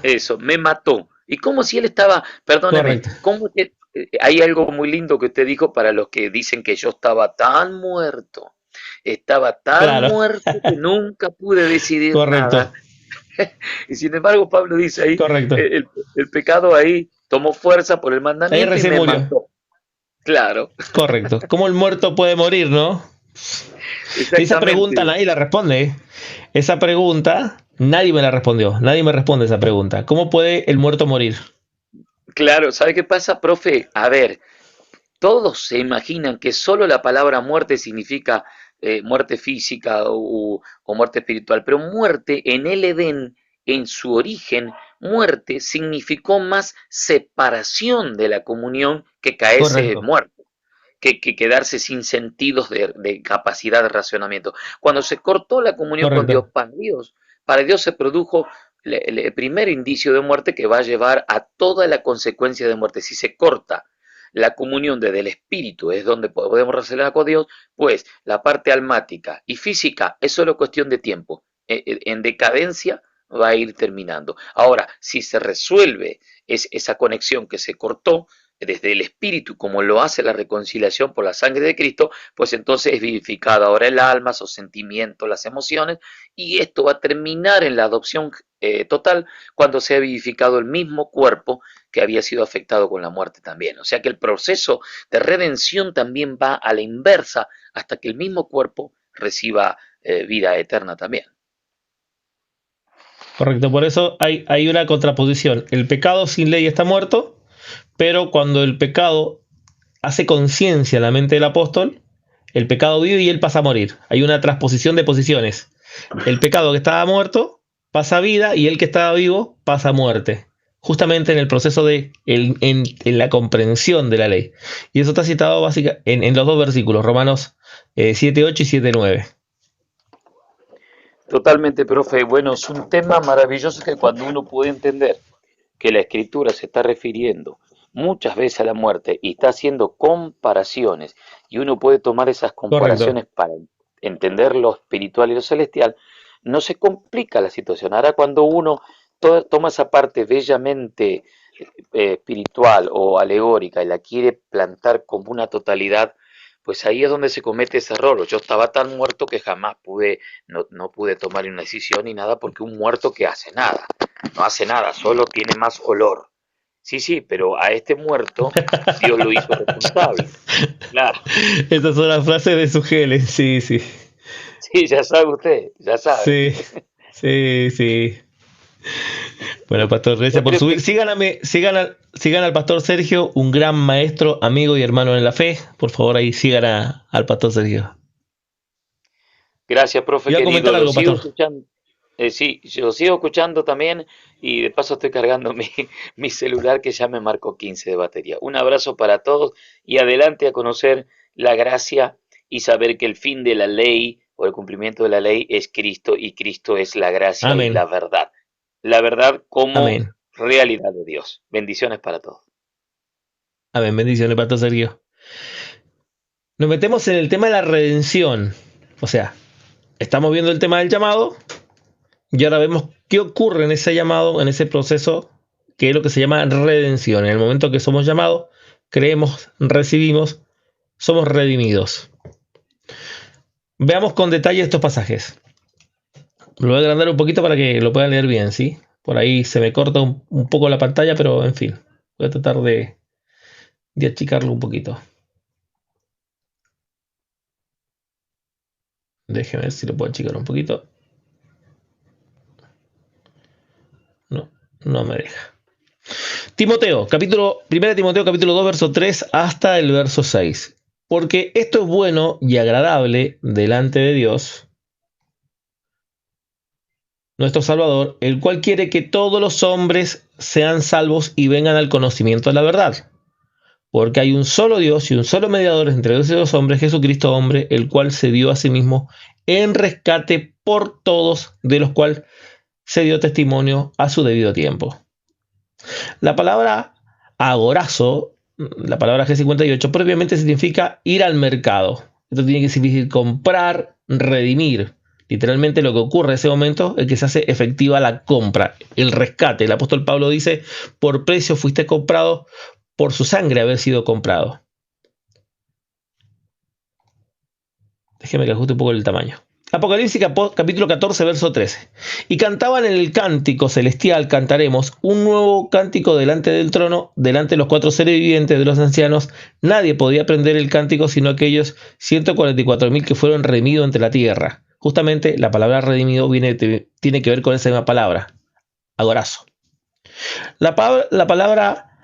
eso, me mató. Y como si él estaba, perdóneme, correcto. como que hay algo muy lindo que usted dijo para los que dicen que yo estaba tan Claro, muerto que nunca pude decidir nada. correcto, Y sin embargo, Pablo dice ahí, correcto. el pecado ahí tomó fuerza por el Ahí mandamiento y recién me murió. mató. Claro, Correcto. ¿Cómo el muerto puede morir, no? Esa pregunta exactamente. nadie la responde. Esa pregunta nadie me la respondió. Nadie me responde esa pregunta. ¿Cómo puede el muerto morir? Claro, ¿sabe qué pasa, profe? A ver, todos se imaginan que solo la palabra muerte significa muerte física o muerte espiritual, pero muerte en el Edén, en su origen, muerte significó más separación de la comunión que caerse Correcto, muerto, que quedarse sin sentidos de capacidad de racionamiento. Cuando se cortó la comunión con Dios, correcto, para Dios se produjo el primer indicio de muerte que va a llevar a toda la consecuencia de muerte. Si se corta la comunión desde el espíritu, es donde podemos relacionar con Dios, pues la parte almática y física es solo cuestión de tiempo. En decadencia va a ir terminando. Ahora, si se resuelve esa conexión que se cortó desde el espíritu, como lo hace la reconciliación por la sangre de Cristo, pues entonces es vivificado ahora el alma, sus sentimientos, las emociones, y esto va a terminar en la adopción total cuando sea vivificado el mismo cuerpo que había sido afectado con la muerte también. O sea que el proceso de redención también va a la inversa hasta que el mismo cuerpo reciba vida eterna también. correcto. Por eso hay una contraposición. El pecado sin ley está muerto, pero cuando el pecado hace conciencia en la mente del apóstol, el pecado vive y él pasa a morir. Hay una transposición de posiciones. El pecado que estaba muerto pasa a vida y el que estaba vivo pasa a muerte. Justamente en el proceso en la comprensión de la ley. Y eso está citado básicamente en los dos versículos, Romanos 7:8 y 7:9. Totalmente, profe. Bueno, es un tema maravilloso que cuando uno puede entender que la escritura se está refiriendo muchas veces a la muerte y está haciendo comparaciones y uno puede tomar esas Correcto. comparaciones para entender lo espiritual y lo celestial, no se complica la situación. Ahora cuando uno toma esa parte bellamente espiritual o alegórica y la quiere plantar como una totalidad, pues ahí es donde se comete ese error. Yo estaba tan muerto que jamás no pude tomar una decisión ni nada, porque un muerto que hace nada, no hace nada, solo tiene más olor. Sí, sí, pero a este muerto Dios lo hizo responsable. Claro, Estas son las frases de Sugelen, sí, sí. Sí, ya sabe usted, ya sabe. Sí, sí, sí. Bueno, Pastor, Yo gracias por creo subir. que, Sigan al Pastor Sergio, un gran maestro, amigo y hermano en la fe. Por favor, ahí sigan al Pastor Sergio. gracias, profe Iba a comentar querido, lo algo, sigo Pastor. escuchando. Sí, yo sigo escuchando también y de paso estoy cargando mi celular que ya me marcó 15 de batería. Un abrazo para todos y adelante a conocer la gracia y saber que el fin de la ley o el cumplimiento de la ley es Cristo y Cristo es la gracia y Amén. la verdad. La verdad como Amén. realidad de Dios. Bendiciones para todos. Amén. Bendiciones, Pastor Sergio. Nos metemos en el tema de la redención. O sea, estamos viendo el tema del llamado y ahora vemos qué ocurre en ese llamado, en ese proceso, que es lo que se llama redención. En el momento que somos llamados, creemos, recibimos, somos redimidos. Veamos con detalle estos pasajes. Lo voy a agrandar un poquito para que lo puedan leer bien, ¿sí? Por ahí se me corta un poco la pantalla, pero en fin, voy a tratar de achicarlo un poquito. Déjeme ver si lo puedo achicar un poquito. No, no me deja. Timoteo, 1 Timoteo capítulo 2, verso 3 hasta el verso 6. Porque esto es bueno y agradable delante de Dios, nuestro Salvador, el cual quiere que todos los hombres sean salvos y vengan al conocimiento de la verdad. Porque hay un solo Dios y un solo mediador entre Dios y los hombres, Jesucristo hombre, el cual se dio a sí mismo en rescate por todos, de los cuales se dio testimonio a su debido tiempo. La palabra agorazo, la palabra G58, propiamente significa ir al mercado. Esto tiene que significar comprar, redimir. Literalmente lo que ocurre en ese momento es que se hace efectiva la compra, el rescate. El apóstol Pablo dice, por precio fuiste comprado, por su sangre haber sido comprado. Déjeme que ajuste un poco el tamaño. Apocalipsis capítulo 14, verso 13. Y cantaban en el cántico celestial, cantaremos, un nuevo cántico delante del trono, delante de los 4 seres vivientes de los ancianos. Nadie podía aprender el cántico sino aquellos 144.000 que fueron redimidos entre la tierra. Justamente la palabra redimido tiene que ver con esa misma palabra, agorazo. La palabra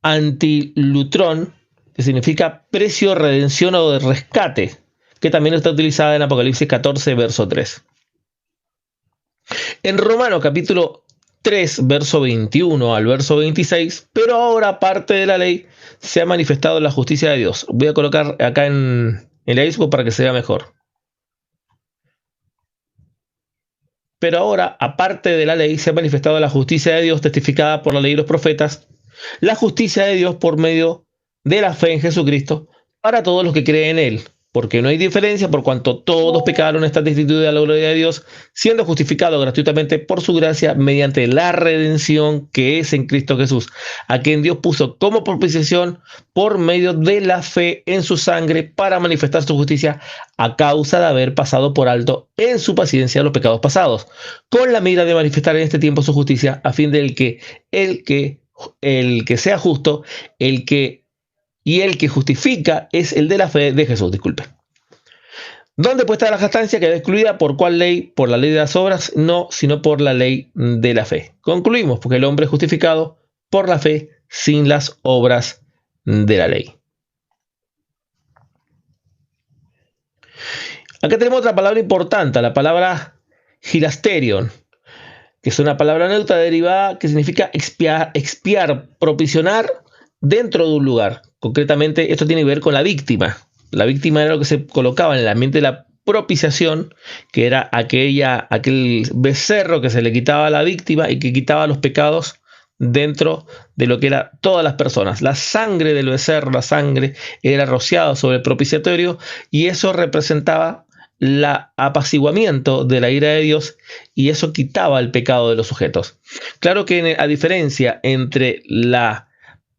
antilutrón, que significa precio, redención o de rescate, que también está utilizada en Apocalipsis 14, verso 3. En Romanos capítulo 3, verso 21 al verso 26, pero ahora parte de la ley se ha manifestado la justicia de Dios. Voy a colocar acá en la ISBO para que se vea mejor. Pero ahora, aparte de la ley, se ha manifestado la justicia de Dios testificada por la ley y los profetas, la justicia de Dios por medio de la fe en Jesucristo para todos los que creen en Él, porque no hay diferencia por cuanto todos pecaron, están destituidos de la gloria de Dios, siendo justificados gratuitamente por su gracia mediante la redención que es en Cristo Jesús, a quien Dios puso como propiciación por medio de la fe en su sangre para manifestar su justicia a causa de haber pasado por alto en su paciencia los pecados pasados, con la mira de manifestar en este tiempo su justicia, a fin de que el que sea justo, el que justifica es el de la fe de Jesús, disculpe. ¿Dónde puede estar la jactancia? Queda excluida. ¿Por cuál ley? ¿Por la ley de las obras? No, sino por la ley de la fe. Concluimos, porque el hombre es justificado por la fe sin las obras de la ley. Acá tenemos otra palabra importante, la palabra hilasterion, que es una palabra neutra derivada que significa expiar, propiciar dentro de un lugar. Concretamente, esto tiene que ver con la víctima. La víctima era lo que se colocaba en el ambiente de la propiciación, que era aquel becerro que se le quitaba a la víctima y que quitaba los pecados dentro de lo que era todas las personas. La sangre del becerro, la sangre era rociada sobre el propiciatorio y eso representaba el apaciguamiento de la ira de Dios y eso quitaba el pecado de los sujetos. Claro que a diferencia entre la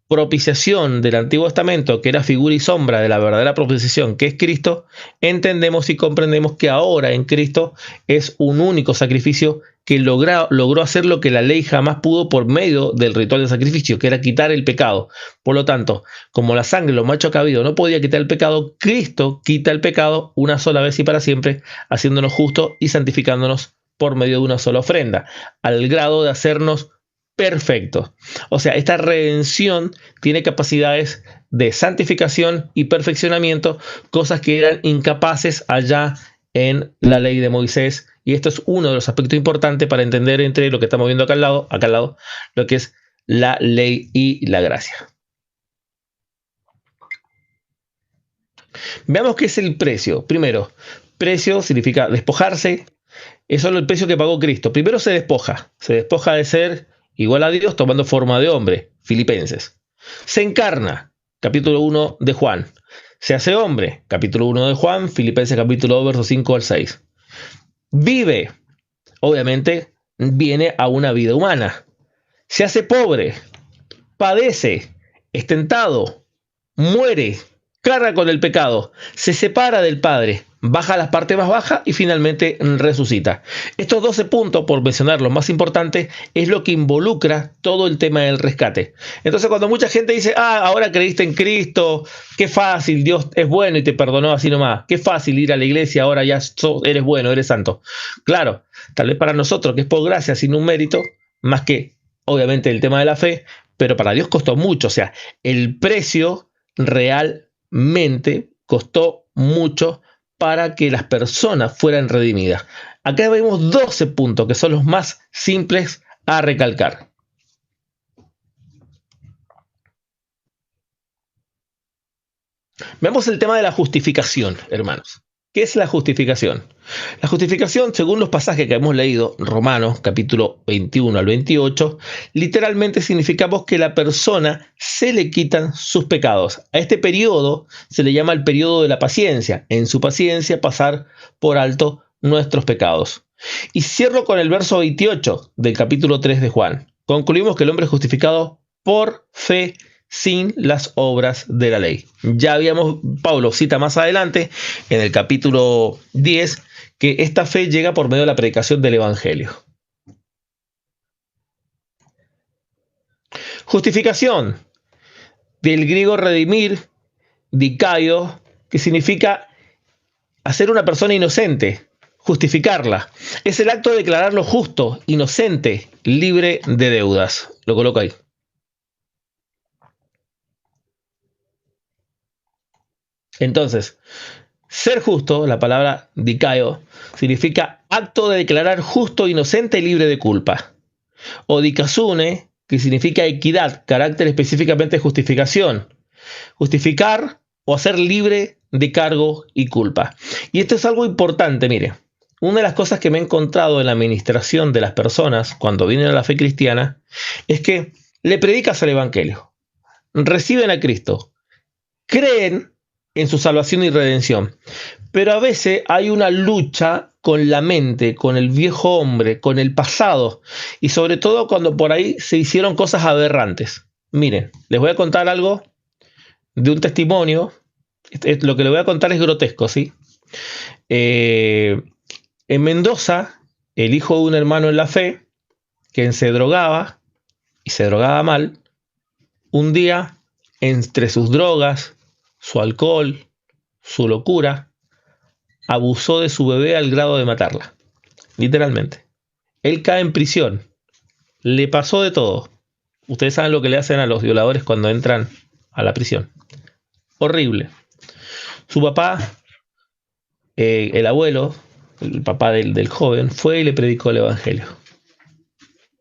propiciación del Antiguo Testamento, que era figura y sombra de la verdadera propiciación, que es Cristo, entendemos y comprendemos que ahora en Cristo es un único sacrificio que logró hacer lo que la ley jamás pudo por medio del ritual de sacrificio, que era quitar el pecado. Por lo tanto, como la sangre de los machos cabríos no podía quitar el pecado, Cristo quita el pecado una sola vez y para siempre, haciéndonos justos y santificándonos por medio de una sola ofrenda, al grado de hacernos perfectos. O sea, esta redención tiene capacidades de santificación y perfeccionamiento, cosas que eran incapaces allá en la ley de Moisés. Y esto es uno de los aspectos importantes para entender entre lo que estamos viendo acá al lado, lo que es la ley y la gracia. Veamos qué es el precio. Primero, precio significa despojarse. Es solo el precio que pagó Cristo. Primero se despoja de ser igual a Dios tomando forma de hombre, Filipenses. Se encarna, capítulo 1 de Juan. Se hace hombre, capítulo 1 de Juan, Filipenses capítulo 2, versos 5 al 6. Vive, obviamente, viene a una vida humana. Se hace pobre, padece, es tentado, muere, carga con el pecado, se separa del Padre, baja a las partes más bajas y finalmente resucita. Estos 12 puntos, por mencionar los más importantes, es lo que involucra todo el tema del rescate. Entonces, cuando mucha gente dice, ahora creíste en Cristo, qué fácil, Dios es bueno y te perdonó así nomás, qué fácil ir a la iglesia, ahora ya eres bueno, eres santo. Claro, tal vez para nosotros, que es por gracia, sin un mérito, más que, obviamente, el tema de la fe, pero para Dios costó mucho. O sea, el precio realmente costó mucho para que las personas fueran redimidas. Acá vemos 12 puntos que son los más simples a recalcar. Veamos el tema de la justificación, hermanos. ¿Qué es la justificación? La justificación, según los pasajes que hemos leído, Romanos capítulo 21 al 28, literalmente significamos que la persona se le quitan sus pecados. A este periodo se le llama el periodo de la paciencia. En su paciencia pasar por alto nuestros pecados. Y cierro con el verso 28 del capítulo 3 de Juan. Concluimos que el hombre es justificado por fe sin las obras de la ley. Pablo cita más adelante en el capítulo 10 que esta fe llega por medio de la predicación del Evangelio. Justificación, del griego redimir, dikaio, que significa hacer una persona inocente, justificarla. Es el acto de declararlo justo, inocente, libre de deudas. Lo coloco ahí. Entonces, ser justo, la palabra dikaio, significa acto de declarar justo, inocente y libre de culpa. O dikasune, que significa equidad, carácter específicamente de justificación. Justificar o hacer libre de cargo y culpa. Y esto es algo importante, mire. Una de las cosas que me he encontrado en la administración de las personas cuando vienen a la fe cristiana es que le predicas el Evangelio, reciben a Cristo, creen en su salvación y redención. Pero a veces hay una lucha con la mente, con el viejo hombre, con el pasado, y sobre todo cuando por ahí se hicieron cosas aberrantes. Miren, les voy a contar algo de un testimonio. Lo que les voy a contar es grotesco, ¿sí? En Mendoza, el hijo de un hermano en la fe, que se drogaba, y se drogaba mal, un día, entre sus drogas, su alcohol, su locura, abusó de su bebé al grado de matarla. Literalmente. Él cae en prisión. Le pasó de todo. Ustedes saben lo que le hacen a los violadores cuando entran a la prisión. Horrible. Su papá, el abuelo, el papá del joven, fue y le predicó el Evangelio.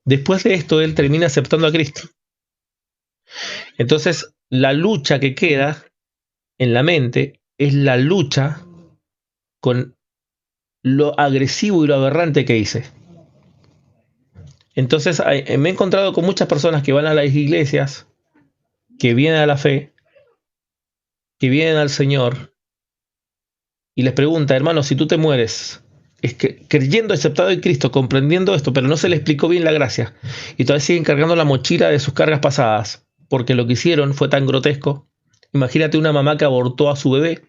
Después de esto, él termina aceptando a Cristo. Entonces, la lucha que queda en la mente es la lucha con lo agresivo y lo aberrante que hice. Entonces me he encontrado con muchas personas que van a las iglesias, que vienen a la fe, que vienen al Señor y les pregunta, hermano, si tú te mueres, es que creyendo, aceptado en Cristo, comprendiendo esto, pero no se le explicó bien la gracia, y todavía siguen cargando la mochila de sus cargas pasadas, porque lo que hicieron fue tan grotesco. Imagínate una mamá que abortó a su bebé,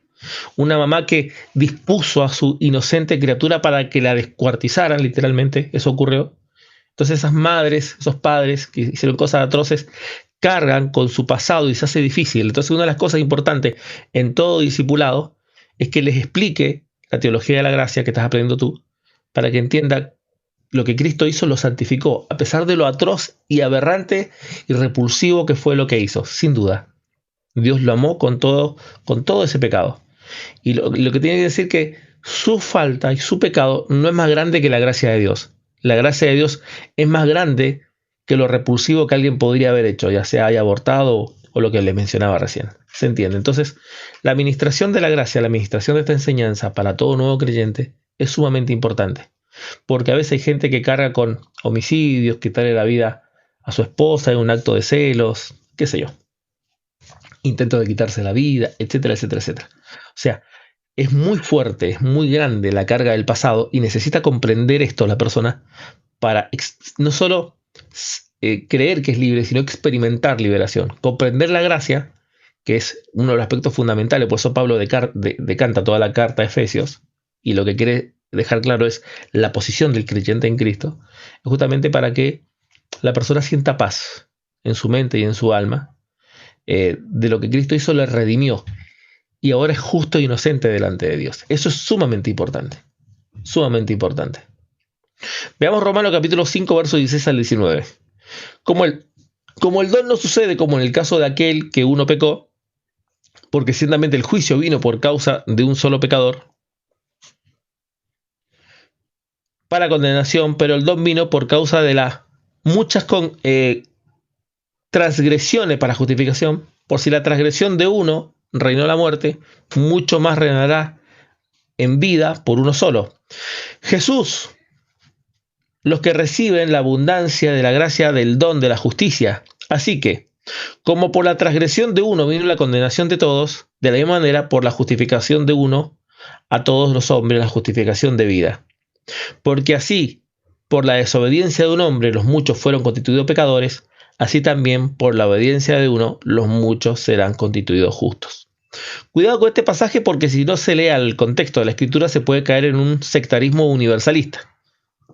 Una mamá que dispuso a su inocente criatura para que la descuartizaran, literalmente, eso ocurrió. Entonces esas madres, esos padres que hicieron cosas atroces, cargan con su pasado y se hace difícil. Entonces una de las cosas importantes en todo discipulado es que les explique la teología de la gracia que estás aprendiendo tú, para que entienda lo que Cristo hizo lo santificó, a pesar de lo atroz y aberrante y repulsivo que fue lo que hizo, sin duda. Dios lo amó con todo ese pecado. Y lo que tiene que decir que su falta y su pecado no es más grande que la gracia de Dios. La gracia de Dios es más grande que lo repulsivo que alguien podría haber hecho, ya sea haya abortado o lo que le mencionaba recién. ¿Se entiende? Entonces, la administración de la gracia, la administración de esta enseñanza para todo nuevo creyente es sumamente importante. Porque a veces hay gente que carga con homicidios, quitarle la vida a su esposa en un acto de celos, qué sé yo, intento de quitarse la vida, etcétera, etcétera, etcétera. O sea, es muy fuerte, es muy grande la carga del pasado y necesita comprender esto la persona para no solo creer que es libre, sino experimentar liberación. Comprender la gracia, que es uno de los aspectos fundamentales, por eso Pablo decanta toda la carta a Efesios, y lo que quiere dejar claro es la posición del creyente en Cristo, es justamente para que la persona sienta paz en su mente y en su alma, de lo que Cristo hizo le redimió, y ahora es justo e inocente delante de Dios. Eso es sumamente importante, sumamente importante. Veamos Romanos capítulo 5, versos 16 al 19. Como el don no sucede como en el caso de aquel que uno pecó, porque ciertamente el juicio vino por causa de un solo pecador para condenación, pero el don vino por causa de las muchas transgresiones para justificación. Por si la transgresión de uno reinó la muerte, mucho más reinará en vida por uno solo, Jesús, los que reciben la abundancia de la gracia del don de la justicia. Así que, como por la transgresión de uno vino la condenación de todos, de la misma manera por la justificación de uno, a todos los hombres la justificación de vida. Porque así, por la desobediencia de un hombre, los muchos fueron constituidos pecadores, así también por la obediencia de uno, los muchos serán constituidos justos. Cuidado con este pasaje porque si no se lee el contexto de la Escritura se puede caer en un sectarismo universalista,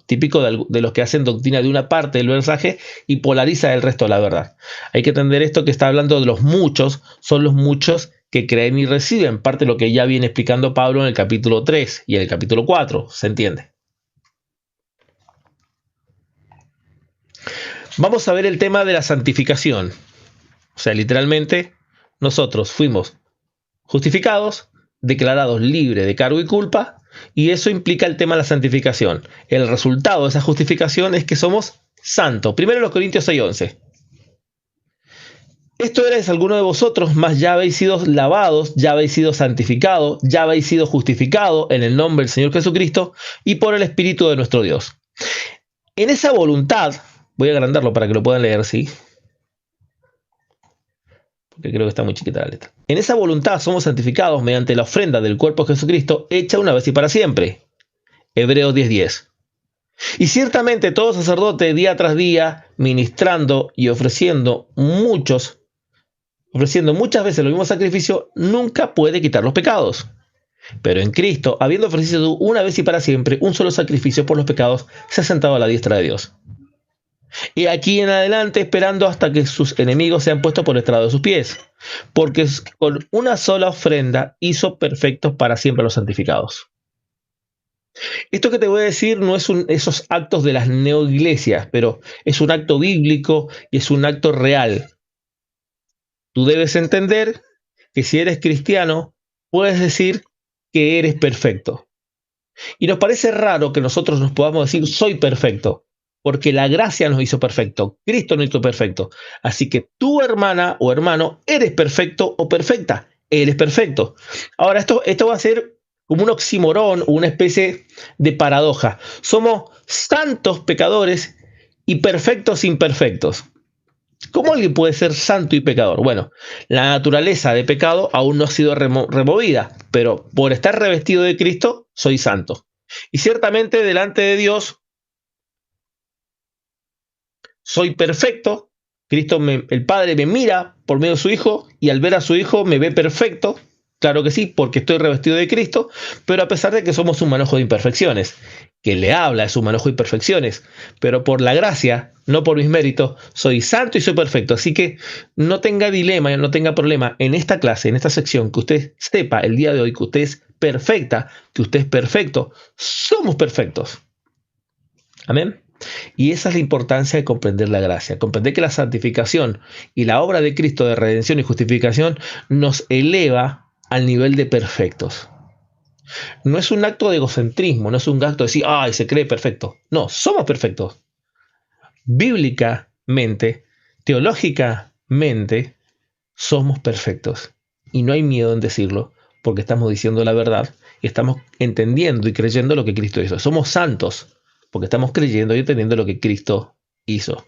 típico de los que hacen doctrina de una parte del mensaje y polariza el resto de la verdad. Hay que entender esto que está hablando de los muchos, son los muchos que creen y reciben, parte de lo que ya viene explicando Pablo en el capítulo 3 y en el capítulo 4, ¿se entiende? Vamos a ver el tema de la santificación. O sea, literalmente, nosotros fuimos justificados, declarados libres de cargo y culpa, y eso implica el tema de la santificación. El resultado de esa justificación es que somos santos. Primero los Corintios 6:11. Esto erais alguno de vosotros, mas ya habéis sido lavados, ya habéis sido santificados, ya habéis sido justificados en el nombre del Señor Jesucristo y por el Espíritu de nuestro Dios. En esa voluntad, voy a agrandarlo para que lo puedan leer, ¿sí? Porque creo que está muy chiquita la letra. En esa voluntad somos santificados mediante la ofrenda del cuerpo de Jesucristo hecha una vez y para siempre. Hebreos 10:10. Y ciertamente todo sacerdote día tras día, ministrando y ofreciendo muchas veces los mismos sacrificios, nunca puede quitar los pecados. Pero en Cristo, habiendo ofrecido una vez y para siempre un solo sacrificio por los pecados, se ha sentado a la diestra de Dios. Y aquí en adelante esperando hasta que sus enemigos sean puestos por estrado de sus pies, porque con una sola ofrenda hizo perfectos para siempre a los santificados. Esto que te voy a decir no es esos actos de las neoiglesias, pero es un acto bíblico y es un acto real. Tú debes entender que si eres cristiano, puedes decir que eres perfecto. Y nos parece raro que nosotros nos podamos decir soy perfecto, porque la gracia nos hizo perfecto, Cristo nos hizo perfecto. Así que tú, hermana o hermano, eres perfecto o perfecta, eres perfecto. Ahora, esto va a ser como un oxímoron o una especie de paradoja. Somos santos pecadores y perfectos imperfectos. ¿Cómo alguien puede ser santo y pecador? Bueno, la naturaleza de pecado aún no ha sido removida, pero por estar revestido de Cristo, soy santo. Y ciertamente delante de Dios, soy perfecto. Cristo, el Padre me mira por medio de su Hijo y al ver a su Hijo me ve perfecto. Claro que sí, porque estoy revestido de Cristo, pero a pesar de que somos un manojo de imperfecciones, que le habla es un manojo de imperfecciones, pero por la gracia, no por mis méritos, soy santo y soy perfecto. Así que no tenga dilema, no tenga problema en esta clase, en esta sección, que usted sepa el día de hoy que usted es perfecta, que usted es perfecto. Somos perfectos. Amén. Y esa es la importancia de comprender la gracia, comprender que la santificación y la obra de Cristo de redención y justificación nos eleva al nivel de perfectos. No es un acto de egocentrismo, no es un acto de decir, ay, se cree perfecto. No, somos perfectos. Bíblicamente, teológicamente, somos perfectos. Y no hay miedo en decirlo, porque estamos diciendo la verdad y estamos entendiendo y creyendo lo que Cristo hizo. Somos santos, porque estamos creyendo y entendiendo lo que Cristo hizo.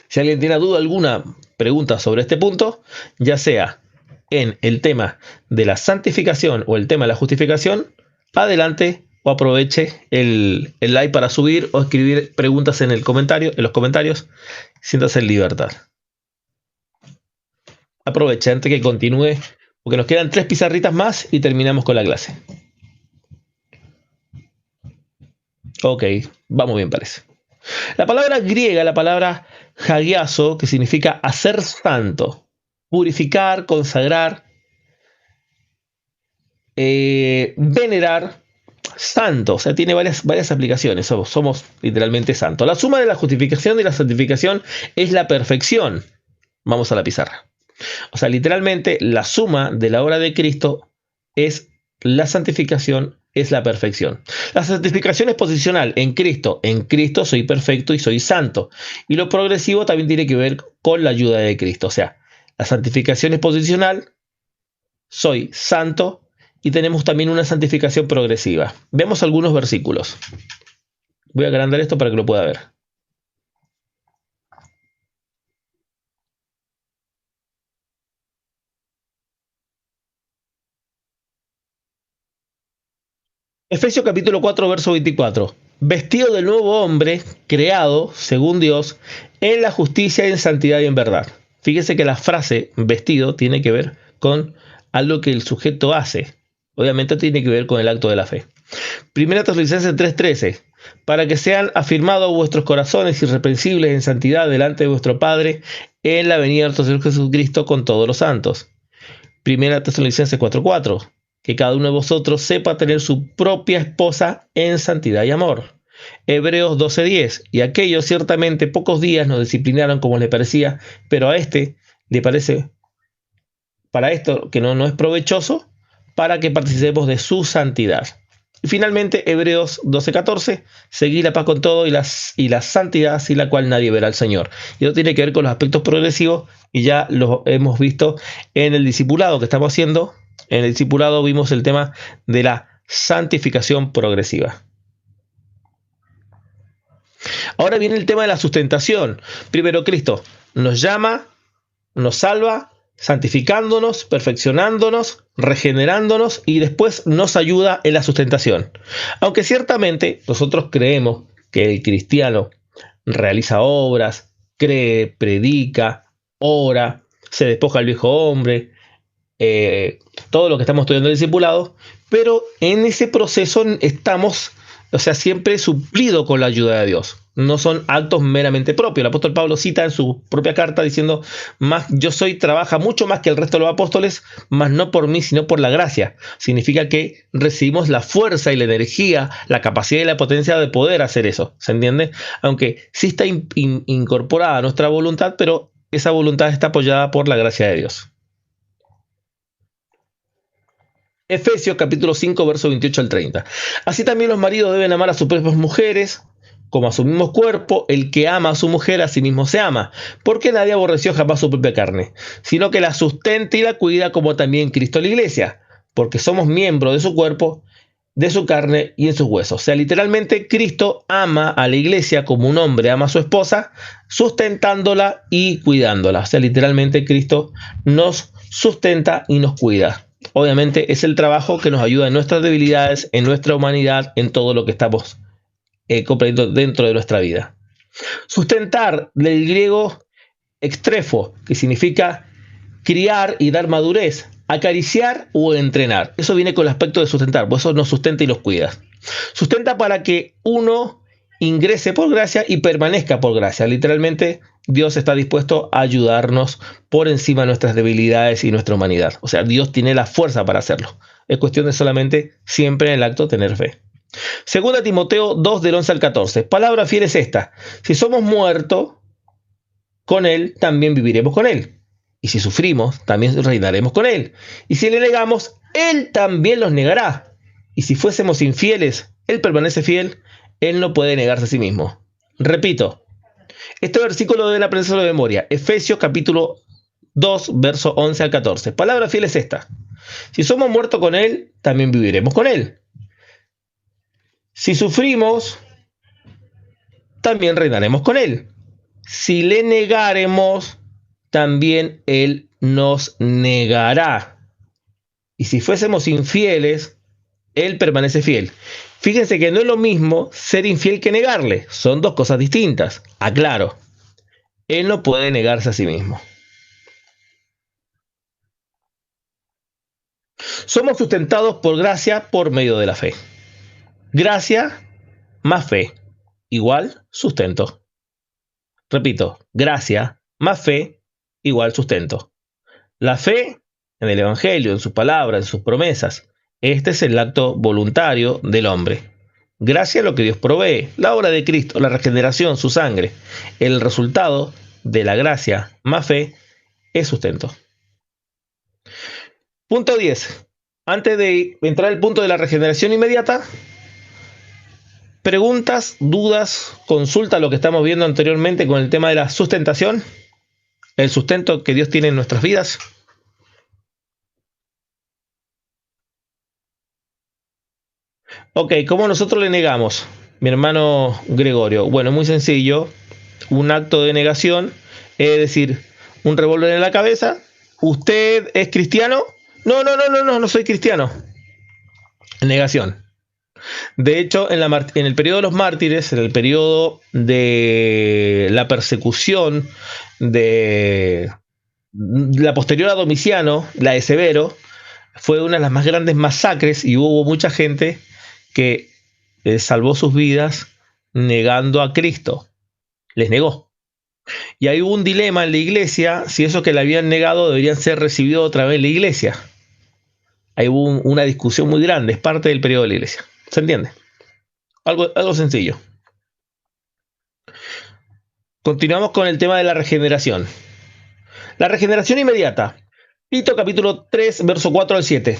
Si alguien tiene duda alguna, pregunta sobre este punto, ya sea en el tema de la santificación o el tema de la justificación, adelante o aproveche el like para subir o escribir preguntas en los comentarios, siéntase en libertad. Aproveche antes que continúe, porque nos quedan 3 pizarritas más y terminamos con la clase. Ok, vamos bien, parece. La palabra griega, la palabra hagiazo, que significa hacer santo, purificar, consagrar, venerar, santo, o sea, tiene varias aplicaciones, somos literalmente santos. La suma de la justificación y la santificación es la perfección. Vamos a la pizarra. O sea, literalmente la suma de la obra de Cristo es la santificación, es la perfección. La santificación es posicional en Cristo. En Cristo soy perfecto y soy santo. Y lo progresivo también tiene que ver con la ayuda de Cristo. O sea, la santificación es posicional, soy santo y tenemos también una santificación progresiva. Vemos algunos versículos. Voy a agrandar esto para que lo pueda ver. Efesios capítulo 4, verso 24. Vestido del nuevo hombre, creado, según Dios, en la justicia, en santidad y en verdad. Fíjese que la frase vestido tiene que ver con algo que el sujeto hace. Obviamente tiene que ver con el acto de la fe. Primera Tesalonicenses 3:13. Para que sean afirmados vuestros corazones irreprensibles en santidad delante de vuestro Padre en la venida de nuestro Señor Jesucristo con todos los santos. Primera Tesalonicenses 4:4. Que cada uno de vosotros sepa tener su propia esposa en santidad y amor. Hebreos 12:10. Y aquellos ciertamente pocos días nos disciplinaron como les parecía, pero a este le parece, para esto que no es provechoso, para que participemos de su santidad. Y finalmente, Hebreos 12:14, seguir la paz con todo y la santidad sin la cual nadie verá al Señor. Y eso tiene que ver con los aspectos progresivos y ya lo hemos visto en el discipulado que estamos haciendo. En el discipulado vimos el tema de la santificación progresiva. Ahora viene el tema de la sustentación. Primero, Cristo nos llama, nos salva, santificándonos, perfeccionándonos, regenerándonos y después nos ayuda en la sustentación. Aunque ciertamente nosotros creemos que el cristiano realiza obras, cree, predica, ora, se despoja al viejo hombre, todo lo que estamos estudiando en el discipulado, pero en ese proceso estamos, o sea, siempre suplido con la ayuda de Dios. No son actos meramente propios. El apóstol Pablo cita en su propia carta diciendo, trabaja mucho más que el resto de los apóstoles, mas no por mí, sino por la gracia. Significa que recibimos la fuerza y la energía, la capacidad y la potencia de poder hacer eso. ¿Se entiende? Aunque sí está incorporada a nuestra voluntad, pero esa voluntad está apoyada por la gracia de Dios. Efesios capítulo 5, verso 28 al 30. Así también los maridos deben amar a sus propias mujeres como a su mismo cuerpo. El que ama a su mujer a sí mismo se ama, porque nadie aborreció jamás su propia carne, sino que la sustenta y la cuida, como también Cristo a la iglesia, porque somos miembros de su cuerpo, de su carne y en sus huesos. O sea, literalmente Cristo ama a la iglesia como un hombre ama a su esposa, sustentándola y cuidándola. O sea, literalmente Cristo nos sustenta y nos cuida. Obviamente es el trabajo que nos ayuda en nuestras debilidades, en nuestra humanidad, en todo lo que estamos comprendiendo dentro de nuestra vida. Sustentar, del griego extrefo, que significa criar y dar madurez. acariciar o entrenar. Eso viene con el aspecto de sustentar, por eso nos sustenta y los cuida. Sustenta para que uno ingrese por gracia y permanezca por gracia. Literalmente, Dios está dispuesto a ayudarnos por encima de nuestras debilidades y nuestra humanidad. O sea, Dios tiene la fuerza para hacerlo. Es cuestión de solamente siempre en el acto tener fe. Segunda Timoteo 2 del 11 al 14. Palabra fiel es esta: si somos muertos con Él, también viviremos con Él. Y si sufrimos, también reinaremos con Él. Y si le negamos, Él también los negará. Y si fuésemos infieles, Él permanece fiel. Él no puede negarse a sí mismo. Repito, este versículo deben aprenderlo de memoria. Efesios capítulo 2, verso 11 al 14. Palabra fiel es esta: si somos muertos con Él, también viviremos con Él. Si sufrimos, también reinaremos con Él. Si le negaremos, también Él nos negará. Y si fuésemos infieles, Él permanece fiel. Fíjense que no es lo mismo ser infiel que negarle. Son dos cosas distintas. Aclaro. Él no puede negarse a sí mismo. Somos sustentados por gracia por medio de la fe. Gracia más fe igual sustento. Repito, gracia más fe igual sustento. La fe en el Evangelio, en sus palabras, en sus promesas. Este es el acto voluntario del hombre. Gracia a lo que Dios provee, la obra de Cristo, la regeneración, su sangre. El resultado de la gracia más fe es sustento. Punto 10. Antes de entrar al punto de la regeneración inmediata, preguntas, dudas, consulta lo que estamos viendo anteriormente con el tema de la sustentación, el sustento que Dios tiene en nuestras vidas. Ok, ¿cómo nosotros le negamos, mi hermano Gregorio? Bueno, muy sencillo. Un acto de negación es decir, un revólver en la cabeza. ¿Usted es cristiano? No soy cristiano. Negación. De hecho, en el periodo de los mártires, en el periodo de la persecución de la posterior a Domiciano, la de Severo, fue una de las más grandes masacres y hubo mucha gente que salvó sus vidas negando a Cristo. Les negó. Y ahí hubo un dilema en la iglesia, si esos que le habían negado deberían ser recibidos otra vez en la iglesia. Ahí hubo una discusión muy grande, es parte del periodo de la iglesia. ¿Se entiende? Algo sencillo. Continuamos con el tema de la regeneración. La regeneración inmediata. Tito capítulo 3, verso 4 al 7.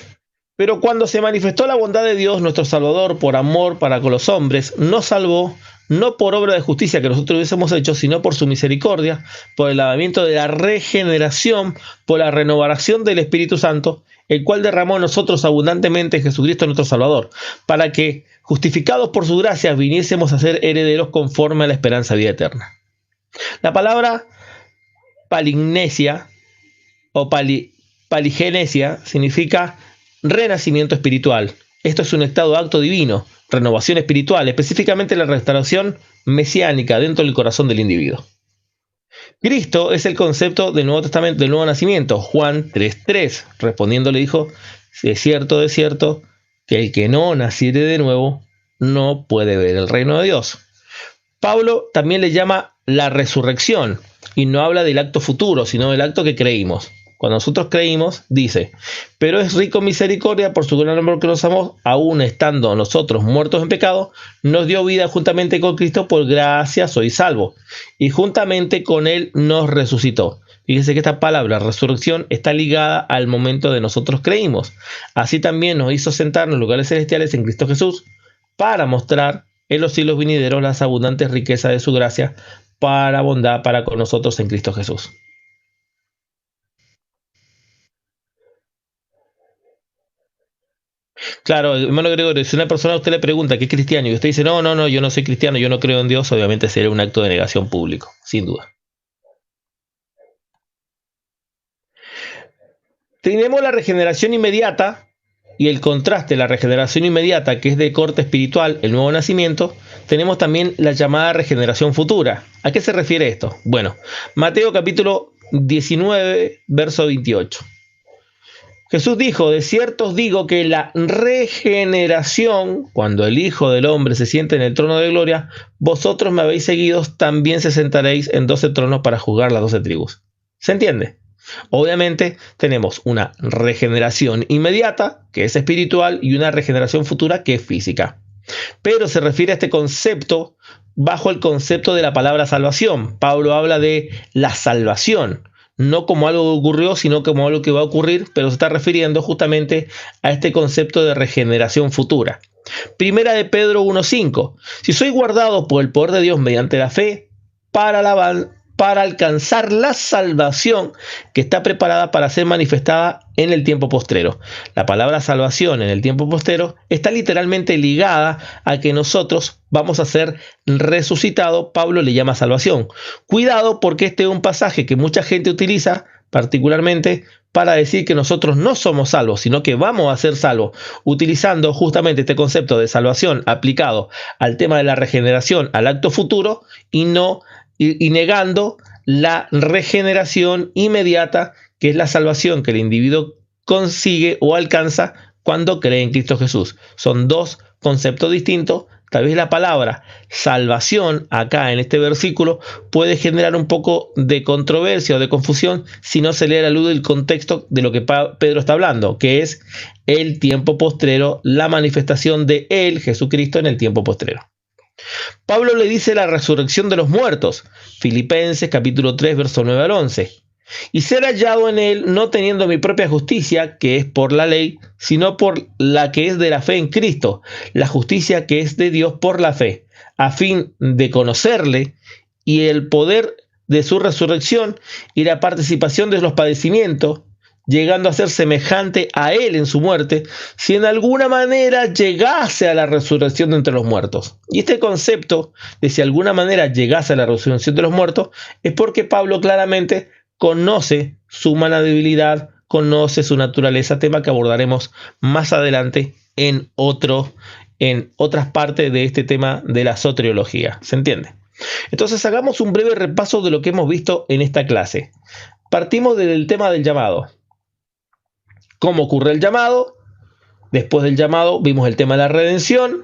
Pero cuando se manifestó la bondad de Dios, nuestro Salvador, por amor para con los hombres, nos salvó, no por obra de justicia que nosotros hubiésemos hecho, sino por su misericordia, por el lavamiento de la regeneración, por la renovación del Espíritu Santo, el cual derramó en nosotros abundantemente en Jesucristo nuestro Salvador, para que, justificados por su gracia, viniésemos a ser herederos conforme a la esperanza de vida eterna. La palabra palignesia o paligenesia significa renacimiento espiritual. Esto es un estado de acto divino, renovación espiritual, específicamente la restauración mesiánica dentro del corazón del individuo. Cristo es el concepto del Nuevo Testamento, del nuevo nacimiento. Juan 3:3, respondiendo le dijo: de cierto, que el que no naciere de nuevo no puede ver el reino de Dios. Pablo también le llama la resurrección y no habla del acto futuro, sino del acto que creímos. Cuando nosotros creímos, dice: pero es rico en misericordia por su gran amor que nos amó, aún estando nosotros muertos en pecado, nos dio vida juntamente con Cristo, por gracia sois salvos, y juntamente con Él nos resucitó. Fíjense que esta palabra resurrección está ligada al momento de nosotros creímos. Así también nos hizo sentar en los lugares celestiales en Cristo Jesús, para mostrar en los siglos venideros las abundantes riquezas de su gracia para bondad para con nosotros en Cristo Jesús. Claro, hermano Gregorio, si una persona a usted le pregunta ¿qué es cristiano? Y usted dice, no, yo no soy cristiano, yo no creo en Dios, obviamente sería un acto de negación público, sin duda. Tenemos la regeneración inmediata y el contraste, la regeneración inmediata, que es de corte espiritual, el nuevo nacimiento. Tenemos también la llamada regeneración futura. ¿A qué se refiere esto? Bueno, Mateo capítulo 19, verso 28. Jesús dijo, de cierto os digo que la regeneración, cuando el Hijo del Hombre se siente en el trono de gloria, vosotros me habéis seguido, también se sentaréis en 12 tronos para juzgar las 12 tribus. ¿Se entiende? Obviamente tenemos una regeneración inmediata, que es espiritual, y una regeneración futura, que es física. Pero se refiere a este concepto bajo el concepto de la palabra salvación. Pablo habla de la salvación, no como algo que ocurrió, sino como algo que va a ocurrir, pero se está refiriendo justamente a este concepto de regeneración futura. Primera de Pedro 1:5. Si sois guardados por el poder de Dios mediante la fe, para alcanzar la salvación que está preparada para ser manifestada en el tiempo postrero. La palabra salvación en el tiempo postrero está literalmente ligada a que nosotros vamos a ser resucitados. Pablo le llama salvación. Cuidado, porque este es un pasaje que mucha gente utiliza particularmente para decir que nosotros no somos salvos, sino que vamos a ser salvos, utilizando justamente este concepto de salvación aplicado al tema de la regeneración, al acto futuro, y negando la regeneración inmediata, que es la salvación que el individuo consigue o alcanza cuando cree en Cristo Jesús. Son dos conceptos distintos. Tal vez la palabra salvación acá en este versículo puede generar un poco de controversia o de confusión si no se lee a la luz del contexto de lo que Pedro está hablando, que es el tiempo postrero, la manifestación de él, Jesucristo, en el tiempo postrero. Pablo le dice la resurrección de los muertos, Filipenses capítulo 3, verso 9 al 11. Y ser hallado en él, no teniendo mi propia justicia, que es por la ley, sino por la que es de la fe en Cristo, la justicia que es de Dios por la fe, a fin de conocerle y el poder de su resurrección y la participación de los padecimientos, llegando a ser semejante a él en su muerte, si en alguna manera llegase a la resurrección de entre los muertos. Y este concepto de si alguna manera llegase a la resurrección de los muertos es porque Pablo claramente conoce su humana debilidad, conoce su naturaleza, tema que abordaremos más adelante en otras partes de este tema de la soteriología. ¿Se entiende? Entonces hagamos un breve repaso de lo que hemos visto en esta clase. Partimos del tema del llamado. ¿Cómo ocurre el llamado? Después del llamado vimos el tema de la redención,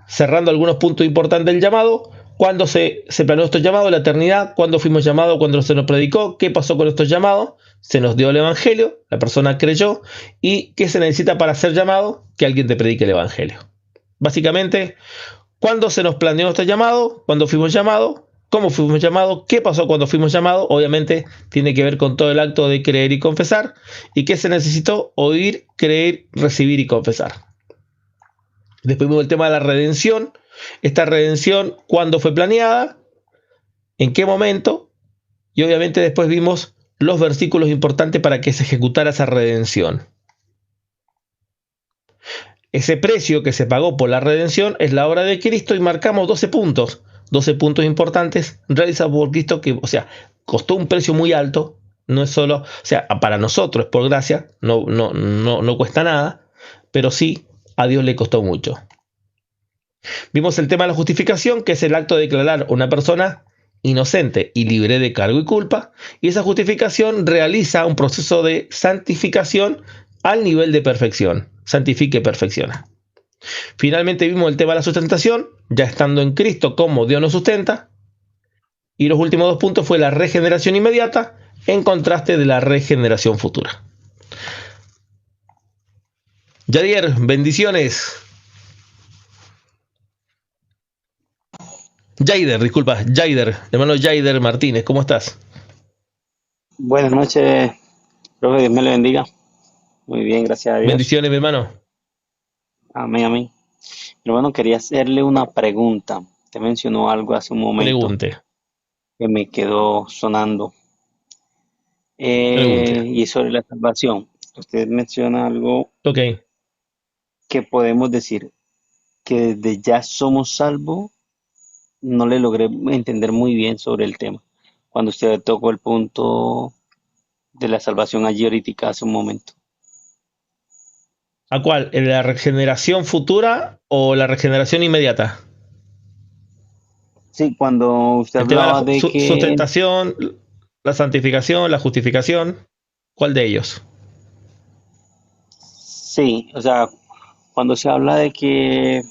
cerrando algunos puntos importantes del llamado. ¿Cuándo se planeó estos llamados? La eternidad. ¿Cuándo fuimos llamados? ¿Cuándo se nos predicó? ¿Qué pasó con estos llamados? Se nos dio el evangelio, la persona creyó. ¿Y qué se necesita para ser llamado? Que alguien te predique el evangelio. Básicamente, ¿cuándo se nos planeó este llamado? ¿Cuándo fuimos llamados? ¿Cómo fuimos llamados? ¿Qué pasó cuando fuimos llamados? Obviamente tiene que ver con todo el acto de creer y confesar. ¿Y qué se necesitó? Oír, creer, recibir y confesar. Después vimos el tema de la redención. Esta redención, ¿cuándo fue planeada? ¿En qué momento? Y obviamente después vimos los versículos importantes para que se ejecutara esa redención. Ese precio que se pagó por la redención es la obra de Cristo y marcamos 12 puntos. 12 puntos importantes realizados por Cristo que, costó un precio muy alto. No es solo, para nosotros es por gracia, no cuesta nada, pero sí a Dios le costó mucho. Vimos el tema de la justificación, que es el acto de declarar a una persona inocente y libre de cargo y culpa, y esa justificación realiza un proceso de santificación al nivel de perfección. Santifica y perfecciona. Finalmente vimos el tema de la sustentación, ya estando en Cristo como Dios nos sustenta. Y los últimos dos puntos fue la regeneración inmediata en contraste de la regeneración futura. Yadier, bendiciones. Jaider, hermano Jaider Martínez, ¿cómo estás? Buenas noches, profe, Dios me le bendiga. Muy bien, gracias a Dios. Bendiciones, mi hermano. Amén, amén. Mi hermano, quería hacerle una pregunta. Usted mencionó algo hace un momento Pregunte. que me quedó sonando. Pregunte. Y es sobre la salvación. Usted menciona algo que podemos decir que desde ya somos salvos. No le logré entender muy bien sobre el tema. Cuando usted tocó el punto de la salvación allí ahorita hace un momento. ¿A cuál? ¿La regeneración futura o la regeneración inmediata? Sí, cuando usted hablaba de que... Sustentación, la santificación, la justificación. ¿Cuál de ellos? Sí, o sea, cuando se habla de que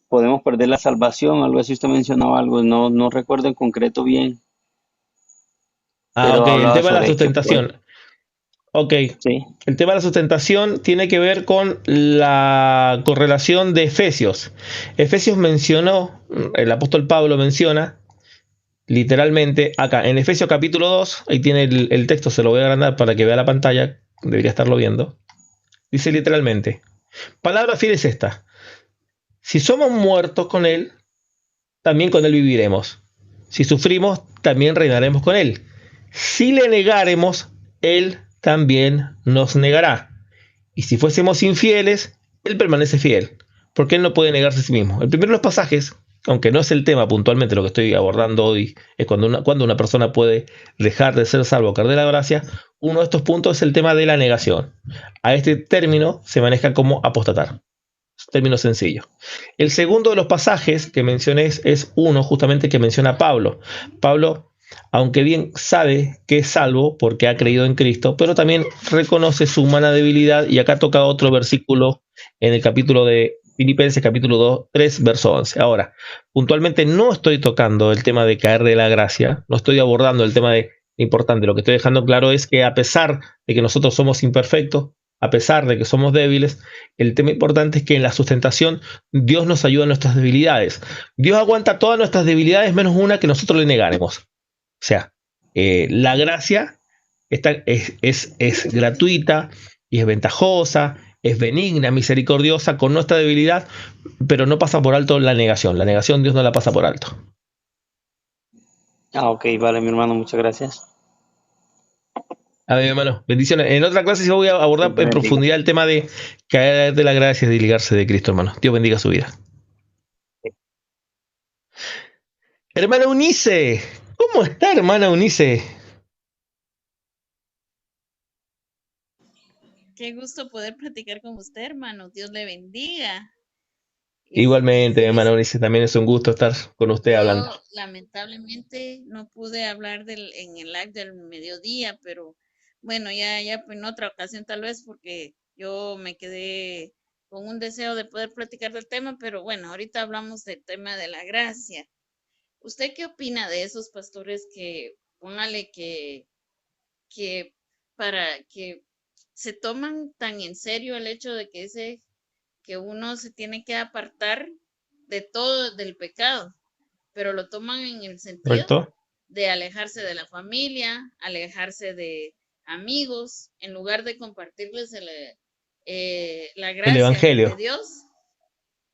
podemos perder la salvación, algo así, usted mencionaba algo, no recuerdo en concreto bien, Ok, pero el hablaba tema de la sobre que pues, sustentación. Ok, sí, el tema de la sustentación tiene que ver con la correlación de Efesios. Efesios mencionó, el apóstol Pablo menciona, literalmente, acá, en Efesios capítulo 2, ahí tiene el texto, se lo voy a agrandar para que vea la pantalla, debería estarlo viendo. Dice literalmente, palabra fiel es esta, si somos muertos con Él, también con Él viviremos. Si sufrimos, también reinaremos con Él. Si le negáremos, Él también nos negará. Y si fuésemos infieles, Él permanece fiel, porque Él no puede negarse a sí mismo. El primero de los pasajes, aunque no es el tema puntualmente lo que estoy abordando hoy, es cuando una persona puede dejar de ser salvo o caer de la gracia. Uno de estos puntos es el tema de la negación. A este término se maneja como apostatar. Término sencillo. El segundo de los pasajes que mencioné es uno justamente que menciona Pablo. Pablo, aunque bien sabe que es salvo porque ha creído en Cristo, pero también reconoce su humana debilidad y acá toca otro versículo en el capítulo de Filipenses, capítulo 2, 3, verso 11. Ahora, puntualmente no estoy tocando el tema de caer de la gracia, no estoy abordando el tema de importante. Lo que estoy dejando claro es que a pesar de que nosotros somos imperfectos, a pesar de que somos débiles, el tema importante es que en la sustentación Dios nos ayuda en nuestras debilidades. Dios aguanta todas nuestras debilidades menos una que nosotros le negaremos. O sea, la gracia es gratuita y es ventajosa, es benigna, misericordiosa con nuestra debilidad, pero no pasa por alto la negación. La negación Dios no la pasa por alto. ok, vale, mi hermano, muchas gracias. A ver, hermano, bendiciones. En otra clase sí voy a abordar Dios te en bendiga. profundidad el tema de caer de la gracia y desligarse de Cristo, hermano. Dios bendiga su vida. Hermana Unice, ¿cómo está, hermana Unice? Qué gusto poder platicar con usted, hermano. Dios le bendiga. Igualmente, hermana Fíjese, Unice, también es un gusto estar con usted hablando. yo lamentablemente no pude hablar en el live del mediodía, pero bueno, ya pues, en otra ocasión tal vez, porque yo me quedé con un deseo de poder platicar del tema, pero bueno, ahorita hablamos del tema de la gracia. ¿Usted qué opina de esos pastores que, póngale que para que se toman tan en serio el hecho de que uno se tiene que apartar de todo del pecado, pero lo toman en el sentido ¿Correcto? de alejarse de la familia, alejarse de amigos, en lugar de compartirles la El gracia de Evangelio. Dios,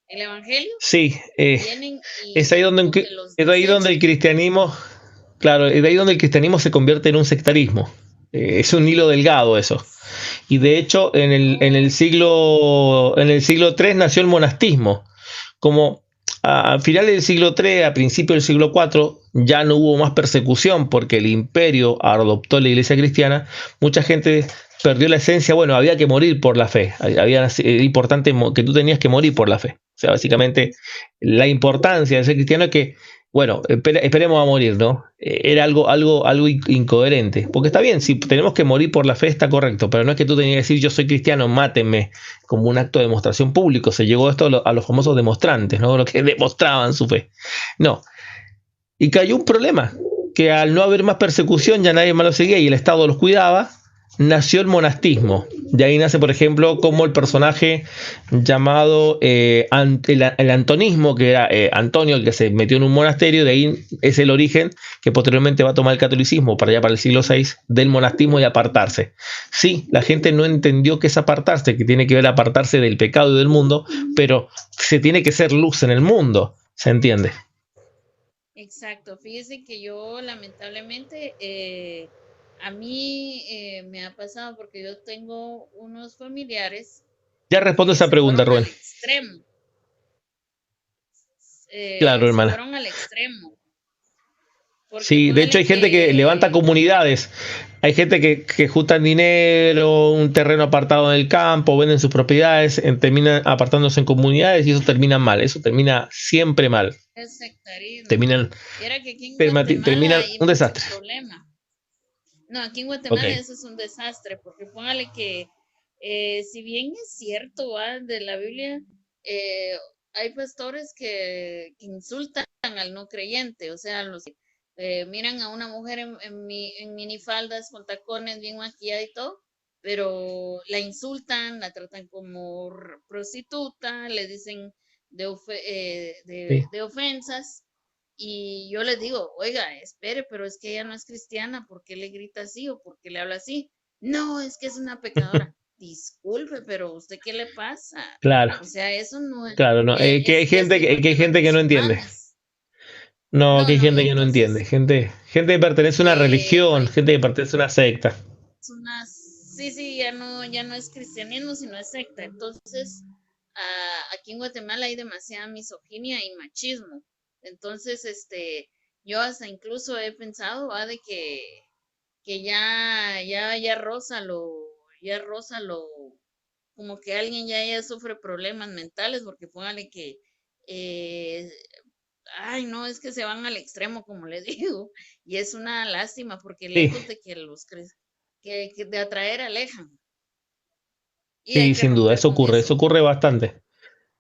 el evangelio, Sí, vienen es ahí y donde, como que los es ahí donde desechan. el cristianismo, claro, es ahí donde el cristianismo se convierte en un sectarismo. Es un hilo delgado eso. Y de hecho, Oh, en el siglo III nació el monastismo. Como a finales del siglo III, a principios del siglo IV, ya no hubo más persecución porque el imperio adoptó la iglesia cristiana, mucha gente perdió la esencia, bueno, había que morir por la fe, era importante que tú tenías que morir por la fe. O sea, básicamente la importancia de ser cristiano es que bueno, esperemos a morir, ¿no? Era algo incoherente. Porque está bien, si tenemos que morir por la fe, está correcto, pero no es que tú tenías que decir yo soy cristiano, mátenme, como un acto de demostración público. Se llegó esto a los famosos demostrantes, ¿no? Los que demostraban su fe. No. Y cayó un problema, que al no haber más persecución, ya nadie más lo seguía y el Estado los cuidaba, nació el monastismo. De ahí nace, por ejemplo, como el personaje llamado el antonismo, que era Antonio, el que se metió en un monasterio, de ahí es el origen que posteriormente va a tomar el catolicismo para allá para el siglo VI, del monastismo y apartarse. Sí, la gente no entendió que es apartarse, que tiene que ver apartarse del pecado y del mundo, pero se tiene que ser luz en el mundo, ¿se entiende? exacto. Fíjese que yo lamentablemente a mí me ha pasado porque yo tengo unos familiares Ya respondo que esa se pregunta, fueron Rubén. al extremo, Claro, se hermana. fueron al extremo, porque Sí, de hecho póngale hay gente que levanta que, comunidades, hay gente que juntan dinero, un terreno apartado en el campo, venden sus propiedades, terminan apartándose en comunidades y eso termina mal, eso termina siempre mal, es sectarismo. terminan, Viera que aquí en Guatemala terminan hay un mucho desastre. problema. No, aquí en Ok, Guatemala eso es un desastre, porque póngale que Si bien es cierto, de la Biblia, eh, hay pastores que insultan al no creyente, o sea, los que miran a una mujer en minifaldas con tacones bien maquillada y todo, pero la insultan, la tratan como prostituta, le dicen Sí. de ofensas. Y yo les digo, oiga, espere, pero es que ella no es cristiana, ¿por qué le grita así o por qué le habla así? No, es que es una pecadora. Disculpe, pero ¿usted qué le pasa? Claro, O sea, eso no es, claro, no. Que hay es gente igual que que hay los gente que no entiende. musulmanes. No, No, que hay no, y gente que no entiende. entonces, Gente que pertenece a una religión, pues, gente que pertenece a una secta. sí, sí, ya no es cristianismo, sino es secta. Entonces, aquí en Guatemala hay demasiada misoginia y machismo. Entonces, yo hasta incluso he pensado, de que ya rosa lo, como que alguien ya sufre problemas mentales, porque póngale que, eh, ay, no, es que se van al extremo, como le digo, y es una lástima, porque Sí, lejos de que que de atraer alejan, y hay sí, que sin duda, romper con eso eso. ocurre bastante.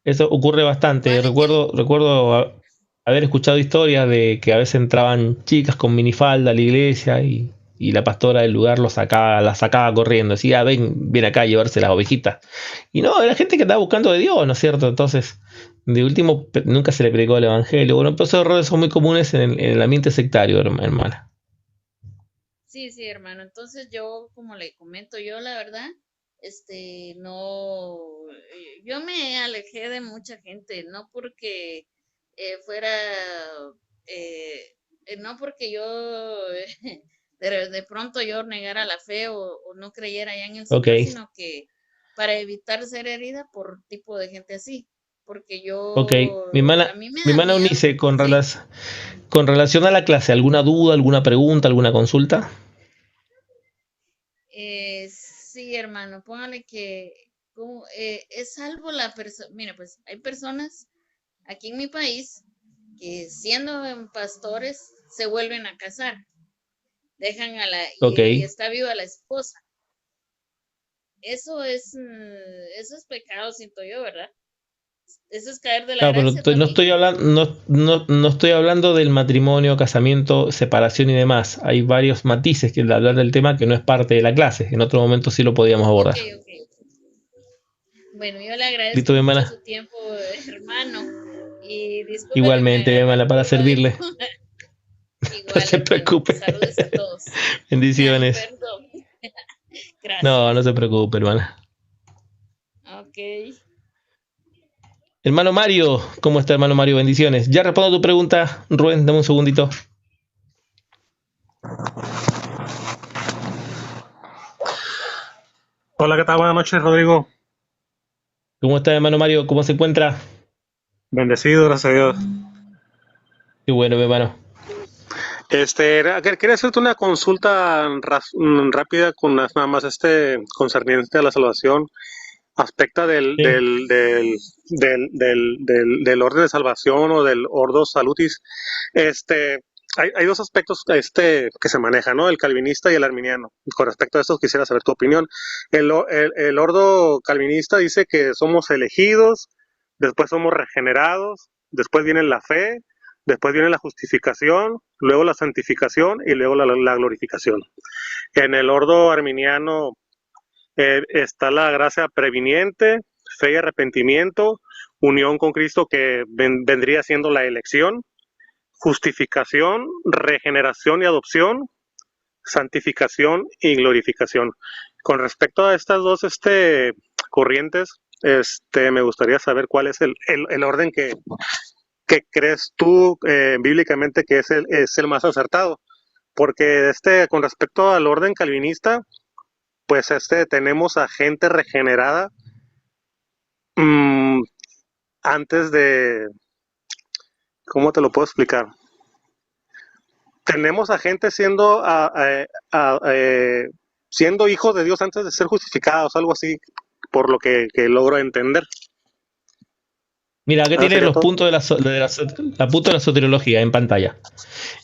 Eso ocurre bastante. Vale que, Recuerdo haber escuchado historias de que a veces entraban chicas con minifalda a la iglesia y la pastora del lugar la sacaba corriendo. Decía, ven acá a llevarse las ovejitas. Y no, era gente que estaba buscando de Dios, ¿no es cierto? Entonces, de último, nunca se le predicó el evangelio. Bueno, pero esos errores son muy comunes en el ambiente sectario, hermana. sí, sí, hermano, entonces yo, como le comento, yo la verdad, no, yo me alejé de mucha gente, no porque fuera, no porque yo, de pronto yo negara la fe o no creyera ya en el Ok, Señor, sino que para evitar ser herida por tipo de gente así, porque ok. a mí me Mi da hermana miedo, Eunice, sí. con relación a la clase, ¿alguna duda, alguna pregunta, alguna consulta? Sí, hermano, póngale que es salvo la persona. Mira, pues hay personas aquí en mi país que siendo pastores se vuelven a casar, dejan Ok. y está viva la esposa. Eso es pecado, siento yo, ¿verdad? Eso es caer de la Claro, pero gracia no también. estoy hablando, no estoy hablando del matrimonio, casamiento, separación y demás. Hay varios matices que al hablar del tema que no es parte de la clase. En otro momento sí lo podíamos Ok, abordar. ok. Bueno, yo le agradezco Listo, mi mucho hermana. su tiempo, hermano, y disculpe que Igualmente, mi me hermana, para agarró radio. servirle. No Igual, se hermano. preocupe. Saludos a todos. Bendiciones. Perdón. No Gracias. se preocupe, hermana. Ok. Hermano Mario, ¿cómo está, hermano Mario? Bendiciones. Ya respondo a tu pregunta, Rubén, dame un segundito. Hola, ¿qué tal? Buenas noches, Rodrigo. ¿Cómo está, hermano Mario? ¿Cómo se encuentra? Bendecido, gracias a Dios. Qué bueno, mi hermano. Quería hacerte una consulta rápida con nada más concerniente a la salvación, aspecto Sí. del orden de salvación o del ordo salutis. Este, hay dos aspectos que se manejan, ¿no? El calvinista y el arminiano. Con respecto a esto, quisiera saber tu opinión. El ordo calvinista dice que somos elegidos, después somos regenerados, después viene la fe, después viene la justificación, luego la santificación y luego la glorificación. En el ordo arminiano está la gracia previniente, fe y arrepentimiento, unión con Cristo que vendría siendo la elección, justificación, regeneración y adopción, santificación y glorificación. Con respecto a estas dos corrientes, me gustaría saber cuál es el orden que crees tú bíblicamente que es el más acertado. Porque con respecto al orden calvinista, pues tenemos a gente regenerada mmm, antes de, ¿cómo te lo puedo explicar? Tenemos a gente siendo hijos de Dios antes de ser justificados, algo así, por lo que logro entender. Mira, aquí tienes los puntos de la punto de la soteriología en pantalla.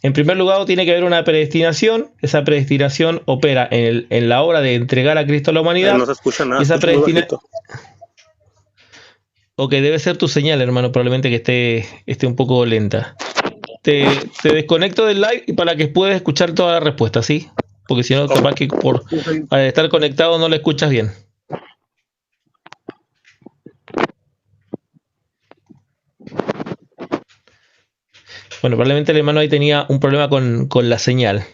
En primer lugar, tiene que haber una predestinación. Esa predestinación opera en la obra de entregar a Cristo a la humanidad. No se escucha nada. Y esa predestinación. Ok, debe ser tu señal, hermano, probablemente que esté un poco lenta. Te desconecto del live y para que puedas escuchar toda la respuesta, ¿sí? Porque si no, capaz que al estar conectado no la escuchas bien. Bueno, probablemente el hermano ahí tenía un problema con la señal.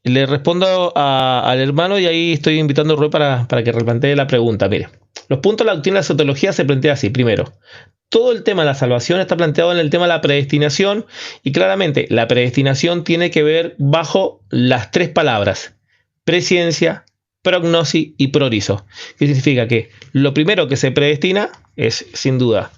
Le respondo al hermano y ahí estoy invitando a Rubén para que replantee la pregunta. Mire, los puntos de la doctrina de la soteriología se plantea así. Primero, todo el tema de la salvación está planteado en el tema de la predestinación y claramente la predestinación tiene que ver bajo las tres palabras: presciencia, prognosis y prorizo. ¿Qué significa? Que lo primero que se predestina es, sin duda,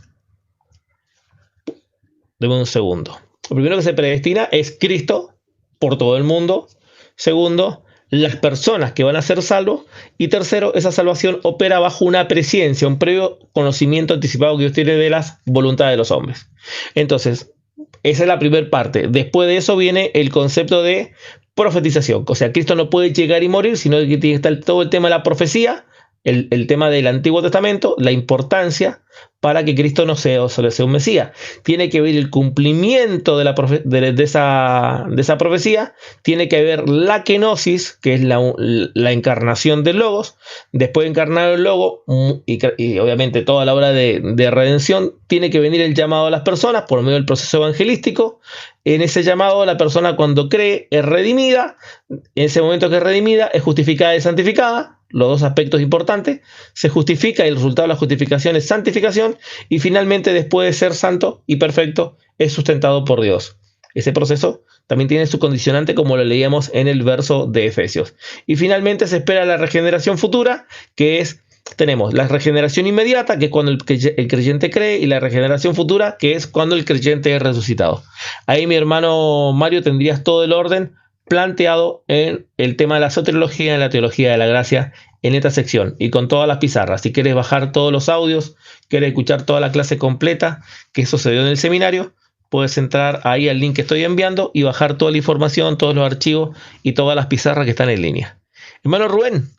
deme un segundo. Lo primero que se predestina es Cristo por todo el mundo. Segundo, las personas que van a ser salvos. Y tercero, esa salvación opera bajo una presciencia, un previo conocimiento anticipado que Dios tiene de las voluntades de los hombres. Entonces, esa es la primera parte. Después de eso viene el concepto de profetización. O sea, Cristo no puede llegar y morir, sino que tiene que estar todo el tema de la profecía, el tema del Antiguo Testamento, la importancia para que Cristo no sea solo sea un Mesías. Tiene que ver el cumplimiento de esa profecía, tiene que ver la kenosis, que es la encarnación del Logos. Después de encarnar el Logos, y obviamente toda la obra de redención, tiene que venir el llamado a las personas por medio del proceso evangelístico. En ese llamado, la persona cuando cree es redimida. En ese momento que es redimida, es justificada y santificada. Los dos aspectos importantes. Se justifica y el resultado de la justificación es santificación. Y finalmente, después de ser santo y perfecto, es sustentado por Dios. Ese proceso también tiene su condicionante, como lo leíamos en el verso de Efesios. Y finalmente se espera la regeneración futura, que es, tenemos la regeneración inmediata, que es cuando el creyente cree, y la regeneración futura, que es cuando el creyente es resucitado. Ahí, mi hermano Mario, tendrías todo el orden planteado en el tema de la soteriología, en la teología de la gracia, en esta sección y con todas las pizarras. Si quieres bajar todos los audios, quieres escuchar toda la clase completa que sucedió en el seminario, puedes entrar ahí al link que estoy enviando y bajar toda la información, todos los archivos y todas las pizarras que están en línea. Hermano Rubén,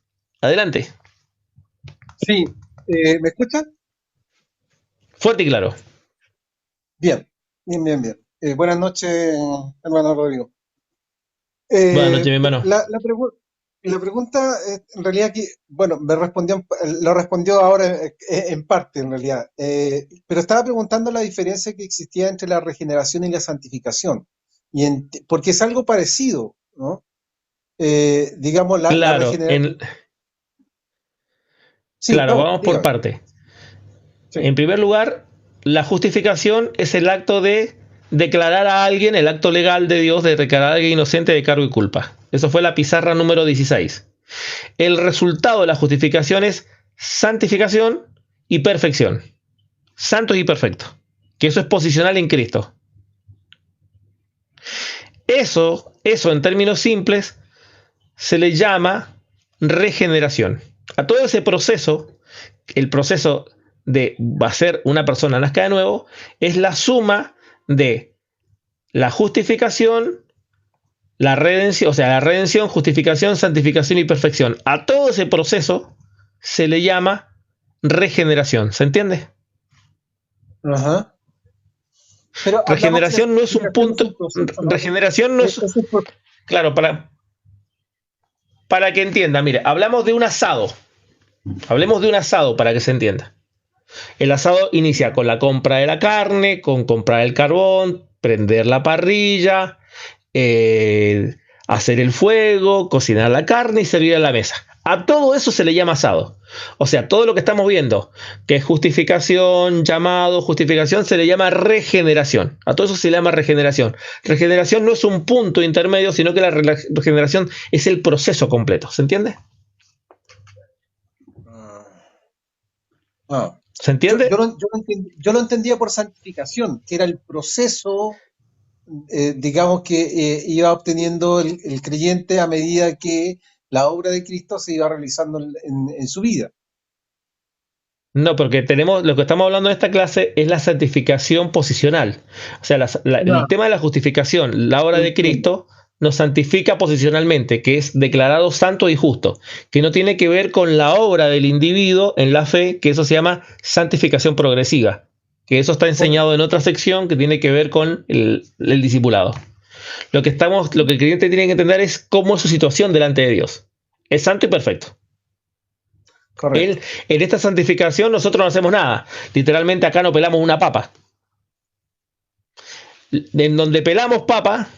adelante. Sí, ¿me escuchan? Fuerte y claro. Bien. Buenas noches, hermano Rodrigo. Buenas noches, mi hermano. La pregunta, en realidad, bueno, lo respondió ahora en parte, en realidad. Pero estaba preguntando la diferencia que existía entre la regeneración y la santificación. Porque es algo parecido, ¿no? Digamos, la regeneración. Sí, claro, vamos por parte. Sí. En primer lugar, la justificación es el acto de declarar a alguien, el acto legal de Dios de declarar a alguien inocente de cargo y culpa. Eso fue la pizarra número 16. El resultado de la justificación es santificación y perfección. Santo y perfecto. Que eso es posicional en Cristo. Eso en términos simples se le llama regeneración. A todo ese proceso, el proceso de hacer una persona nazca de nuevo, es la suma de la justificación, la redención, o sea, la redención, justificación, santificación y perfección. A todo ese proceso se le llama regeneración. ¿Se entiende? Ajá. Pero regeneración no es un punto. Regeneración no es. Claro, para que entienda, mire, hablamos de un asado. Hablemos de un asado para que se entienda. El asado inicia con la compra de la carne, con comprar el carbón, prender la parrilla, hacer el fuego, cocinar la carne y servir a la mesa. A todo eso se le llama asado. O sea, todo lo que estamos viendo, que es justificación, llamado, justificación, se le llama regeneración. A todo eso se le llama regeneración. Regeneración no es un punto intermedio, sino que la regeneración es el proceso completo. ¿Se entiende? ¿Se entiende? Yo lo entendía por santificación, que era el proceso, digamos, que iba obteniendo el creyente a medida que la obra de Cristo se iba realizando en su vida. No, porque tenemos, lo que estamos hablando en esta clase es la santificación posicional. O sea, el tema de la justificación, la obra de Cristo, nos santifica posicionalmente, que es declarado santo y justo, que no tiene que ver con la obra del individuo en la fe, que eso se llama santificación progresiva, que eso está enseñado en otra sección que tiene que ver con el discipulado. Lo que el creyente tiene que entender es cómo es su situación delante de Dios. Es santo y perfecto. Él, en esta santificación nosotros no hacemos nada. Literalmente acá no pelamos una papa. En donde pelamos papa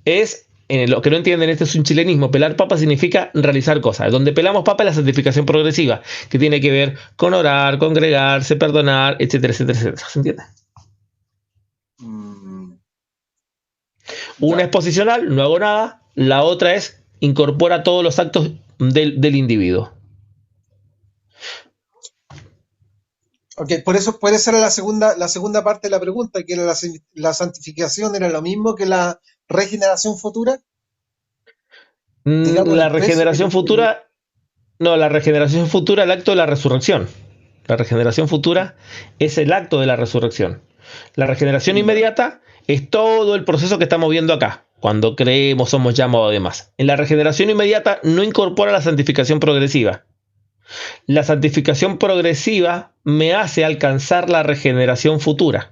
es, en lo que no entienden, este es un chilenismo, pelar papa significa realizar cosas. Donde pelamos papa es la santificación progresiva, que tiene que ver con orar, congregarse, perdonar, etcétera, etcétera, etcétera. ¿Se entiende? Una es posicional, no hago nada. La otra es incorpora todos los actos del individuo. Ok, por eso era la segunda parte de la pregunta, que era la santificación era lo mismo que la regeneración futura. Digamos, La regeneración futura, no, la regeneración futura, el acto de la resurrección. La regeneración futura es el acto de la resurrección. La regeneración inmediata es todo el proceso que estamos viendo acá. Cuando creemos, somos llamados además. En la regeneración inmediata no incorpora la santificación progresiva. La santificación progresiva me hace alcanzar la regeneración futura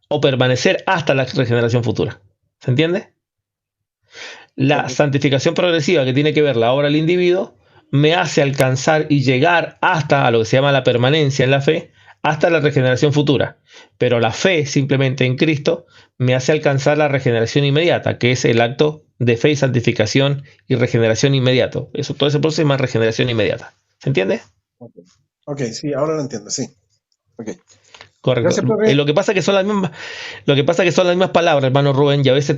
o permanecer hasta la regeneración futura. ¿Se entiende? La santificación progresiva, que tiene que ver la obra del individuo, me hace alcanzar y llegar hasta a lo que se llama la permanencia en la fe, hasta la regeneración futura. Pero la fe simplemente en Cristo me hace alcanzar la regeneración inmediata, que es el acto de fe y santificación y regeneración inmediato. Eso, todo ese proceso es más regeneración inmediata. ¿Se entiende? Ok, sí, ahora lo entiendo, sí. Okay. Correcto. Lo que pasa es que son las mismas palabras, hermano Rubén, y a veces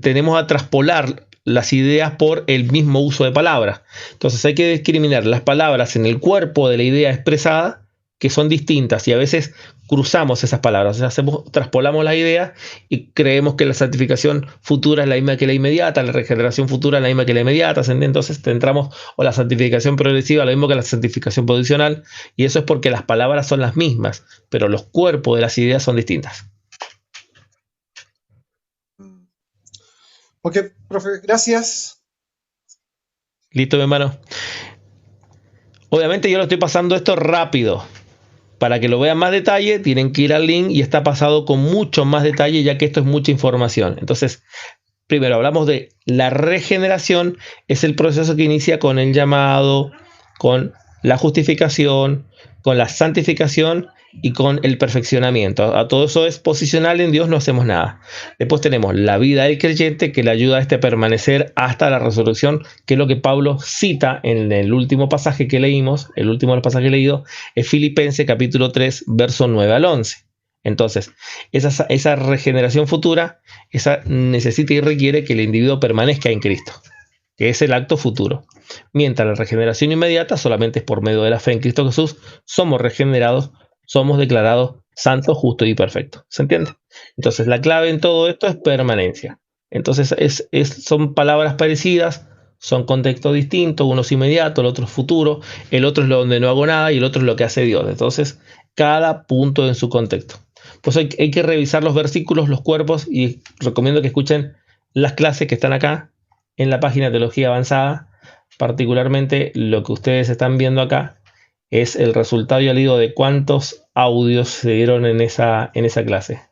tenemos a traspolar las ideas por el mismo uso de palabras. Entonces hay que discriminar las palabras en el cuerpo de la idea expresada, que son distintas, y a veces cruzamos esas palabras, o sea, traspolamos la idea y creemos que la santificación futura es la misma que la inmediata, la regeneración futura es la misma que la inmediata, entonces entramos, o la santificación progresiva, lo mismo que la santificación posicional, y eso es porque las palabras son las mismas, pero los cuerpos de las ideas son distintas. Ok, profe, gracias. Listo, mi hermano. Obviamente yo lo estoy pasando esto rápido. Para que lo vean más detalle, tienen que ir al link y está pasado con mucho más detalle, ya que esto es mucha información. Entonces, primero hablamos de la regeneración, es el proceso que inicia con el llamado, con la justificación, con la santificación y con el perfeccionamiento. A todo eso es posicional, en Dios no hacemos nada. Después tenemos la vida del creyente, que le ayuda a permanecer hasta la resurrección, que es lo que Pablo cita en el último pasaje que leímos, el último pasaje leído es Filipenses capítulo 3, verso 9 al 11. Entonces, esa regeneración futura, esa necesita y requiere que el individuo permanezca en Cristo, que es el acto futuro. Mientras la regeneración inmediata solamente es por medio de la fe en Cristo Jesús, somos regenerados, somos declarados santos, justos y perfectos. ¿Se entiende? Entonces, la clave en todo esto es permanencia. Entonces, son palabras parecidas, son contextos distintos, uno es inmediato, el otro es futuro, el otro es lo donde no hago nada y el otro es lo que hace Dios. Entonces, cada punto en su contexto. Pues hay que revisar los versículos, los cuerpos, y recomiendo que escuchen las clases que están acá en la página de Teología Avanzada. Particularmente lo que ustedes están viendo acá es el resultado, ya digo, de cuántos audios se dieron en esa clase.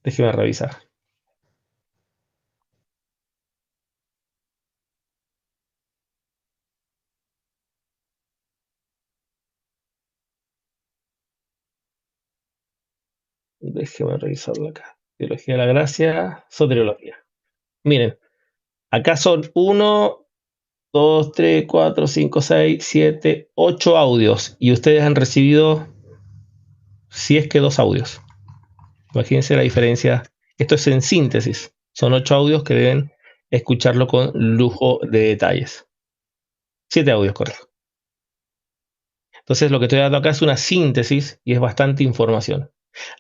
Déjenme revisar. Déjenme revisarlo acá. Teología de la Gracia, soteriología. Miren, acá son 1, 2, 3, 4, 5, 6, 7, 8 audios. Y ustedes han recibido, si es que 2 audios. Imagínense la diferencia. Esto es en síntesis. Son 8 audios que deben escucharlo con lujo de detalles. 7 audios, correcto. Entonces lo que estoy dando acá es una síntesis y es bastante información.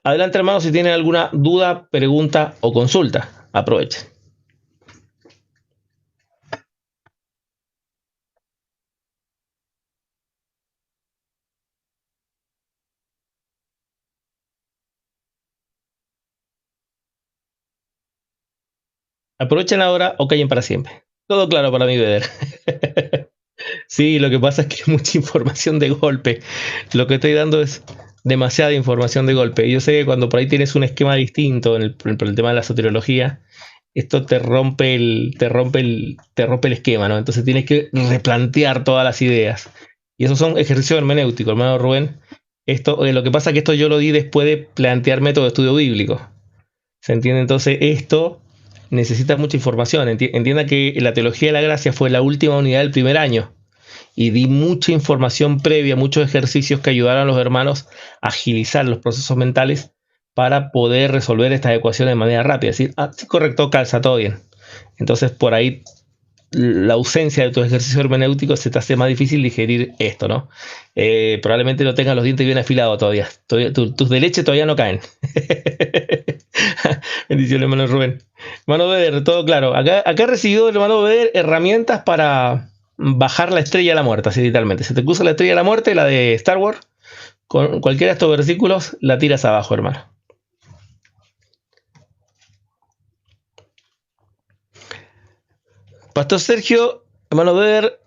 Adelante, hermanos, si tienen alguna duda, pregunta o consulta. Aprovechen. Aprovechen ahora o callen para siempre. Todo claro para mí, Beder. Sí, lo que pasa es que hay mucha información de golpe. Lo que estoy dando es demasiada información de golpe. Yo sé que cuando por ahí tienes un esquema distinto por el tema de la soteriología, esto te rompe el esquema, ¿no? Entonces tienes que replantear todas las ideas. Y esos son ejercicios hermenéuticos, hermano Rubén. Lo que pasa es que esto yo lo di después de plantear método de estudio bíblico. ¿Se entiende? Entonces esto necesita mucha información. Entienda que la teología de la gracia fue la última unidad del primer año. Y di mucha información previa, muchos ejercicios que ayudaron a los hermanos a agilizar los procesos mentales para poder resolver estas ecuaciones de manera rápida. Es decir, sí, correcto, calza, todo bien. Entonces, por ahí, la ausencia de tus ejercicios hermenéuticos se te hace más difícil digerir esto, ¿no? Probablemente no tengas los dientes bien afilados todavía. Tus de leche todavía no caen. Bendiciones, hermano Rubén. Hermano Beder, todo claro. Acá he recibido, hermano Beder, herramientas para bajar la estrella de la muerte, así literalmente. Se te cruza la estrella de la muerte, la de Star Wars, con cualquiera de estos versículos, la tiras abajo, hermano. Pastor Sergio, hermano Beder,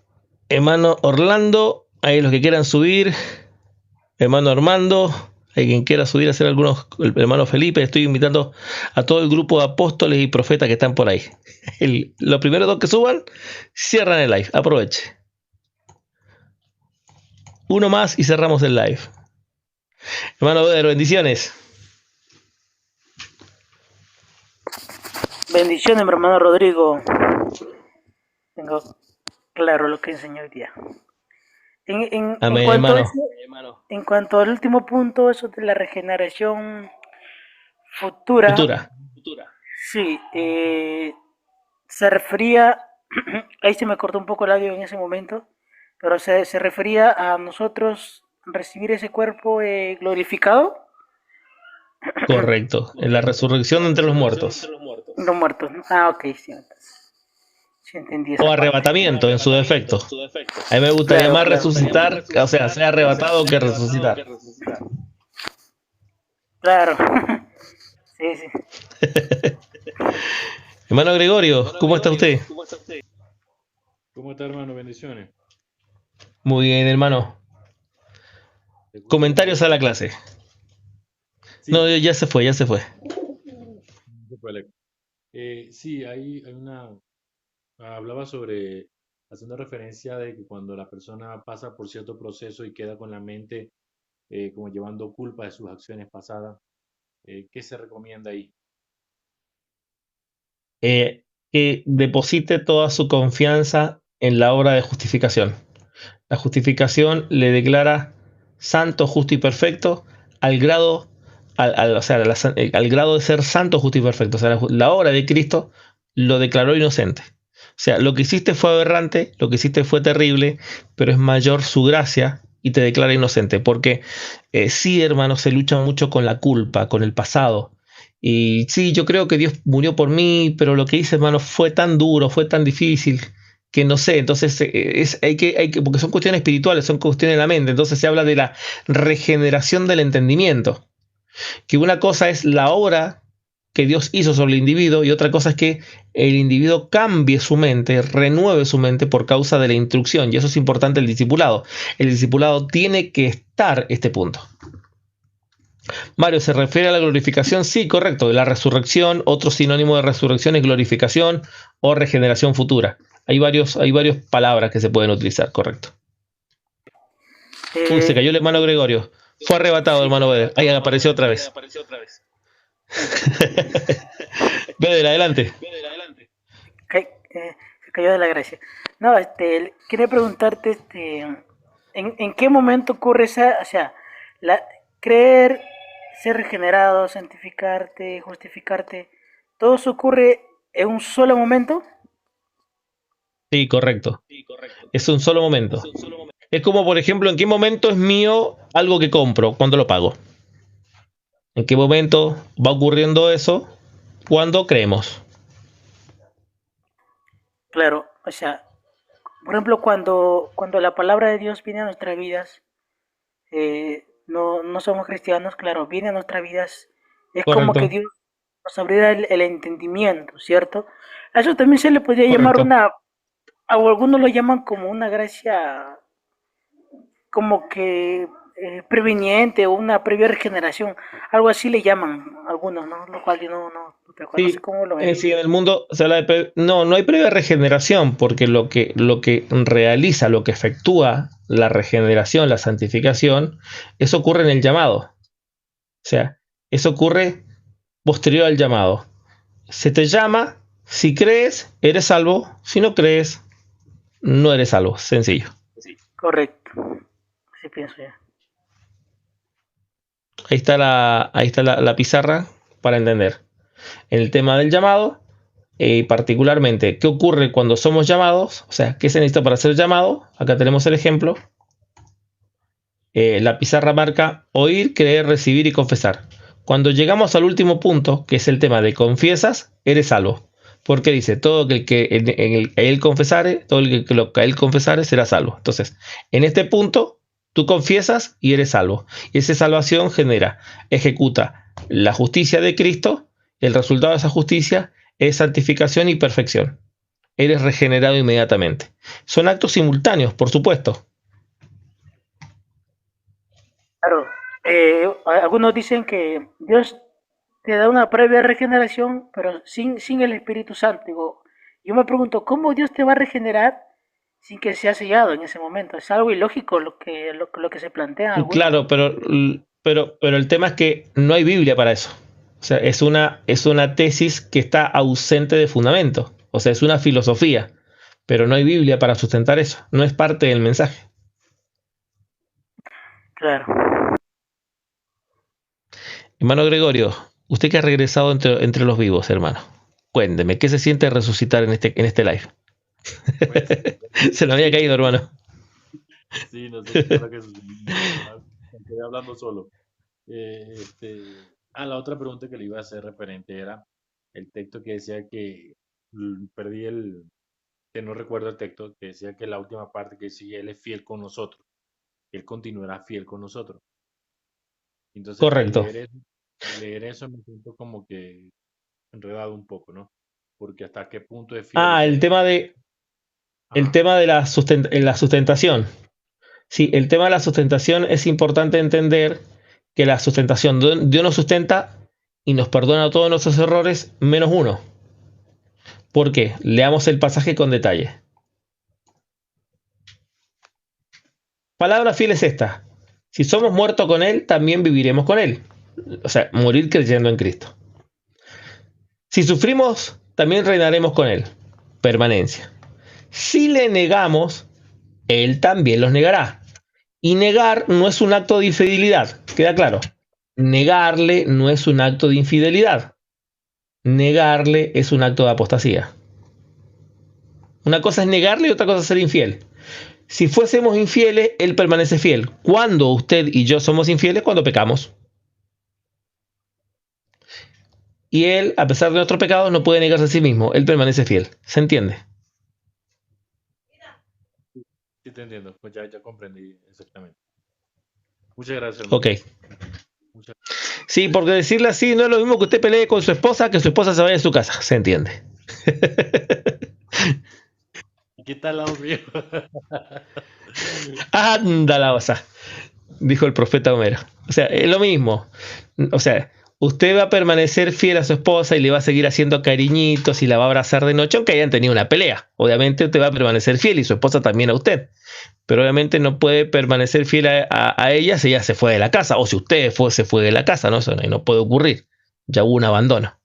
hermano Orlando, ahí los que quieran subir, hermano Armando, hay quien quiera subir a hacer algunos, el hermano Felipe, estoy invitando a todo el grupo de apóstoles y profetas que están por ahí. Los primeros dos que suban, cierran el live, aproveche. Uno más y cerramos el live. Hermano Beder, bendiciones. Bendiciones, mi hermano Rodrigo. Tengo claro lo que enseñó hoy día. Amén, hermano. En cuanto al último punto, eso de la regeneración futura. Sí, se refería, ahí se me cortó un poco el audio en ese momento, pero se refería a nosotros recibir ese cuerpo glorificado. Correcto, en la resurrección entre los muertos. Los muertos, ¿no? Ah, ok, sí. Sí, entendí esa o arrebatamiento parte. En su defecto. A mí me gusta llamar resucitar, o sea, sea arrebatado que resucitar. Claro. Sí, sí. Hermano Gregorio, ¿cómo está usted? ¿Cómo está, hermano? Bendiciones. Muy bien, hermano. Comentarios a la clase. Sí. No, ya se fue. Sí, hay una... Hablaba sobre, haciendo referencia de que cuando la persona pasa por cierto proceso y queda con la mente como llevando culpa de sus acciones pasadas, ¿qué se recomienda ahí? Que deposite toda su confianza en la obra de justificación. La justificación le declara santo, justo y perfecto al grado, al grado de ser santo, justo y perfecto. O sea, la obra de Cristo lo declaró inocente. O sea, lo que hiciste fue aberrante, lo que hiciste fue terrible, pero es mayor su gracia y te declara inocente. Porque sí, hermano, se lucha mucho con la culpa, con el pasado. Y sí, yo creo que Dios murió por mí, pero lo que hice, hermano, fue tan duro, fue tan difícil, que no sé. Entonces, porque son cuestiones espirituales, son cuestiones de la mente. Entonces se habla de la regeneración del entendimiento. Que una cosa es la obra que Dios hizo sobre el individuo y otra cosa es que el individuo cambie su mente, renueve su mente por causa de la instrucción. Y eso es importante el discipulado. El discipulado tiene que estar este punto. Mario, ¿se refiere a la glorificación? Sí, correcto. La resurrección, otro sinónimo de resurrección es glorificación o regeneración futura. Hay varias palabras que se pueden utilizar, correcto. Se cayó el hermano Gregorio. Fue arrebatado, hermano Beder. Ahí apareció otra vez. Beder, adelante. Se cayó de la gracia. No, quería preguntarte, ¿en qué momento ocurre esa, o sea, creer, ser regenerado, santificarte, justificarte, todo eso ocurre en un solo momento? Sí, correcto. Es un solo momento. Es como, por ejemplo, ¿en qué momento es mío algo que compro? ¿Cuándo lo pago? ¿En qué momento va ocurriendo eso? ¿Cuándo creemos? Claro, o sea, por ejemplo, cuando la palabra de Dios viene a nuestras vidas, no somos cristianos, claro, viene a nuestras vidas, es correcto. como que nos abrirá el entendimiento, ¿cierto? A eso también se le podría llamar Correcto. o algunos lo llaman como una gracia, como que preveniente o una previa regeneración, algo así le llaman algunos, ¿no? Lo cual yo no sé Sí, cómo lo ven. sí, en el mundo se habla de no hay previa regeneración, porque lo que realiza, lo que efectúa la regeneración, la santificación, eso ocurre en el llamado. O sea, eso ocurre posterior al llamado. Se te llama, si crees, eres salvo, si no crees, no eres salvo. Sencillo. Correcto, así pienso yo. Ahí está la pizarra para entender. En el tema del llamado, particularmente, ¿qué ocurre cuando somos llamados? O sea, ¿qué se necesita para ser llamado? Acá tenemos el ejemplo. La pizarra marca oír, creer, recibir y confesar. Cuando llegamos al último punto, que es el tema de confiesas, eres salvo. Porque dice, todo el que en él confesare, todo el que lo que él confesare será salvo. Entonces, en este punto, tú confiesas y eres salvo. Y esa salvación ejecuta la justicia de Cristo. El resultado de esa justicia es santificación y perfección. Eres regenerado inmediatamente. Son actos simultáneos, por supuesto. Claro, algunos dicen que Dios te da una previa regeneración, pero sin el Espíritu Santo. Digo, yo me pregunto, ¿cómo Dios te va a regenerar sin que sea sellado en ese momento? Es algo ilógico lo que se plantea algunos. Claro, pero el tema es que no hay Biblia para eso. O sea, es una tesis que está ausente de fundamento. O sea, es una filosofía, pero no hay Biblia para sustentar eso. No es parte del mensaje. Claro. Hermano Gregorio, usted que ha regresado entre los vivos, hermano, cuénteme, ¿qué se siente resucitar en este live? Pues, Se lo había caído, hermano. sí, no sé qué fue lo que sucedió. Me quedé hablando solo. La otra pregunta que le iba a hacer referente era el texto que decía que perdí que no recuerdo el texto, que decía que la última parte que decía Él es fiel con nosotros, Él continuará fiel con nosotros. Entonces, Correcto. al leer eso me siento como que enredado un poco, ¿no? Porque hasta qué punto es Ah, fiel. el tema de la sustentación. Sí, el tema de la sustentación es importante entender que la sustentación, Dios nos sustenta y nos perdona todos nuestros errores menos uno. ¿Por qué? Leamos el pasaje con detalle. Palabra fiel es esta. Si somos muertos con Él, también viviremos con Él. O sea, morir creyendo en Cristo. Si sufrimos, también reinaremos con Él. Permanencia. Si le negamos, Él también los negará. Y negar no es un acto de infidelidad. ¿Queda claro? Negarle no es un acto de infidelidad. Negarle es un acto de apostasía. Una cosa es negarle y otra cosa es ser infiel. Si fuésemos infieles, Él permanece fiel. ¿Cuándo usted y yo somos infieles? Cuando pecamos. Y Él, a pesar de nuestros pecados, no puede negarse a sí mismo. Él permanece fiel. ¿Se entiende? Sí, te entiendo, pues ya comprendí exactamente. Muchas gracias, hermano. Ok. Sí, porque decirle así no es lo mismo que usted pelee con su esposa, que su esposa se vaya a su casa. ¿Se entiende? ¿Y qué tal lado mío? Anda la osa, dijo el profeta Homero. O sea, es lo mismo. O sea, usted va a permanecer fiel a su esposa y le va a seguir haciendo cariñitos y la va a abrazar de noche, aunque hayan tenido una pelea. Obviamente usted va a permanecer fiel y su esposa también a usted. Pero obviamente no puede permanecer fiel a ella si ella se fue de la casa o si usted se fue de la casa, ¿no? Eso no puede ocurrir. Ya hubo un abandono.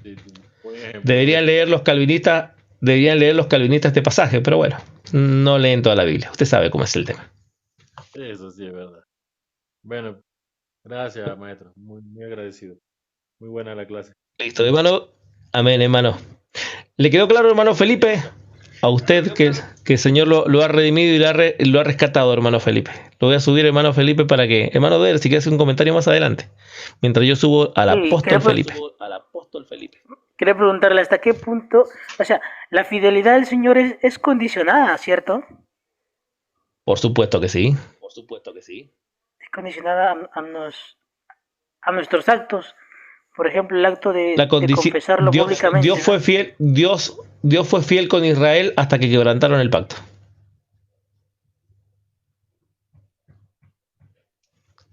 Sí, ejemplo, Deberían leer los calvinistas este pasaje, pero bueno, no leen toda la Biblia. Usted sabe cómo es el tema. Eso sí es verdad. Bueno, gracias, maestro. Muy, muy agradecido. Muy buena la clase. Listo, hermano. Amén, hermano. ¿Le quedó claro, hermano Felipe? A usted que el Señor lo ha redimido y lo ha rescatado, hermano Felipe. Lo voy a subir, hermano Felipe, para que, hermano Der, si quiere hacer un comentario más adelante. Mientras yo subo al apóstol Felipe. Quería preguntarle hasta qué punto, o sea, la fidelidad del Señor es condicionada, ¿cierto? Por supuesto que sí. Es condicionada a nuestros actos. Por ejemplo, el acto de confesarlo públicamente. Dios fue fiel con Israel hasta que quebrantaron el pacto.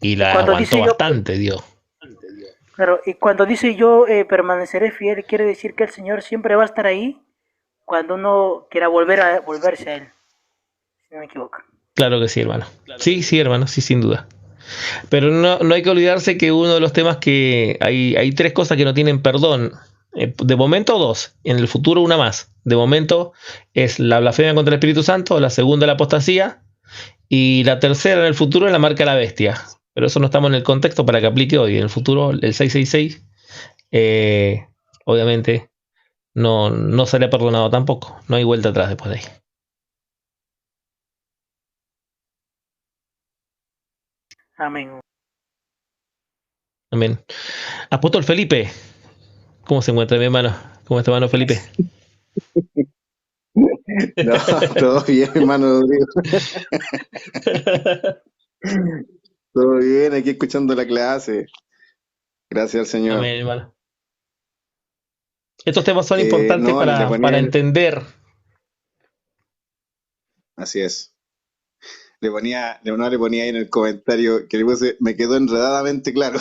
Y la aguantó bastante, Dios. Claro, y cuando dice yo permaneceré fiel, quiere decir que el Señor siempre va a estar ahí cuando uno quiera volverse a Él. Si no me equivoco. Claro que sí, hermano. Sí, hermano, sí, sin duda. Pero no hay que olvidarse que uno de los temas que hay tres cosas que no tienen perdón. De momento 2, en el futuro una más. De momento es la blasfemia contra el Espíritu Santo, la segunda la apostasía y la tercera en el futuro es la marca de la bestia. Pero eso no estamos en el contexto para que aplique hoy. En el futuro el 666 obviamente no será perdonado tampoco. No hay vuelta atrás después de ahí. Amén. Amén. Apóstol Felipe, ¿cómo se encuentra mi hermano? ¿Cómo está, hermano Felipe? No, todo bien, hermano Rodrigo. Todo bien, aquí escuchando la clase. Gracias al Señor. Amén, hermano. Estos temas son importantes para entender. Así es. Le ponía ahí en el comentario que le puse, me quedó enredadamente claro.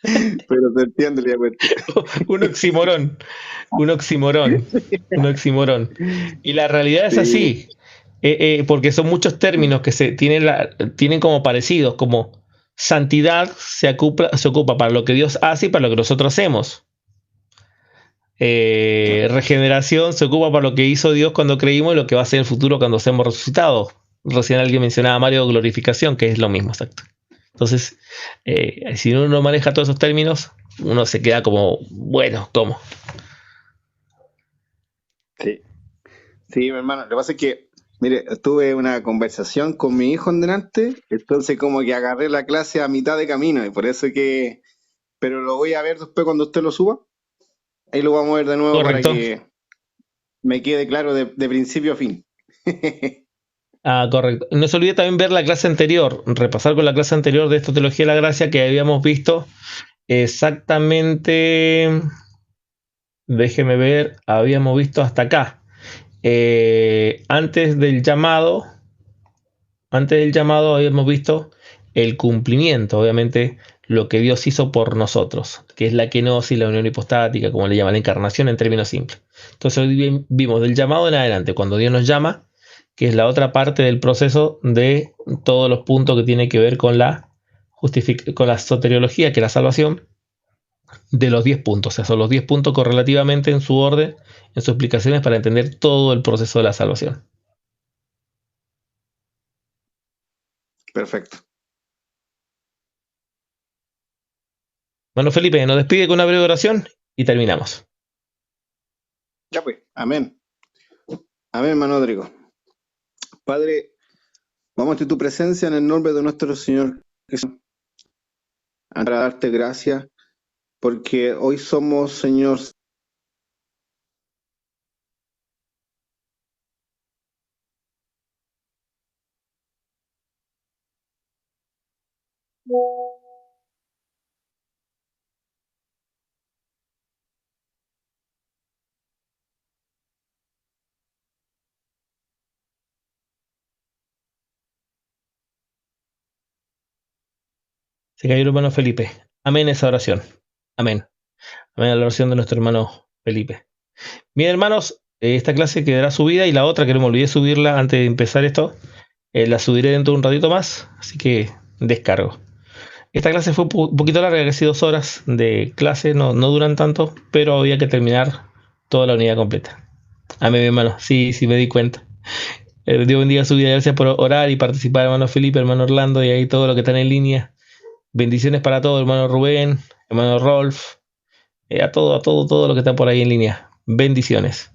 Pero se entiende, le un oxímoron. Y la realidad es así, porque son muchos términos que se tienen como parecidos, como santidad se ocupa para lo que Dios hace y para lo que nosotros hacemos. Regeneración se ocupa para lo que hizo Dios cuando creímos y lo que va a hacer en el futuro cuando seamos resucitados. Recién alguien mencionaba, Mario, glorificación, que es lo mismo, exacto. Entonces, si uno no maneja todos esos términos, uno se queda como, bueno, ¿cómo? Sí, mi hermano. Lo que pasa es que, mire, tuve una conversación con mi hijo en delante, entonces como que agarré la clase a mitad de camino y por eso que... Pero lo voy a ver después cuando usted lo suba. Ahí lo vamos a ver de nuevo. Correcto. Para que me quede claro de principio a fin. Correcto. No se olvide también ver la clase anterior, repasar con la clase anterior de esta teología de la gracia que habíamos visto exactamente, déjeme ver, habíamos visto hasta acá. Antes del llamado habíamos visto el cumplimiento, obviamente, lo que Dios hizo por nosotros, que es la kenosis y la unión hipostática, como le llaman, la encarnación en términos simples. Entonces hoy vimos del llamado en adelante, cuando Dios nos llama, que es la otra parte del proceso de todos los puntos que tienen que ver con la soteriología, que es la salvación, de los 10 puntos. O sea, son los 10 puntos correlativamente en su orden, en sus explicaciones, para entender todo el proceso de la salvación. Perfecto. Bueno, Felipe, nos despide con una breve oración y terminamos. Ya pues, amén. Amén, hermano Rodrigo. Padre, vamos ante tu presencia en el nombre de nuestro Señor Jesús, para darte gracias, porque hoy somos, Señor, Se cayó el hermano Felipe. Amén esa oración. Amén. Amén a la oración de nuestro hermano Felipe. Bien, hermanos, esta clase quedará subida y la otra, que no me olvidé subirla antes de empezar esto, la subiré dentro de un ratito más, así que descargo. Esta clase fue un poquito larga, casi 2 horas de clase, no duran tanto, pero había que terminar toda la unidad completa. Amén, mi hermano, sí, me di cuenta. Dios bendiga su vida, gracias por orar y participar, hermano Felipe, hermano Orlando, y ahí todo lo que están en línea. Bendiciones para todos, hermano Rubén, hermano Rolf, a todo lo que está por ahí en línea. Bendiciones.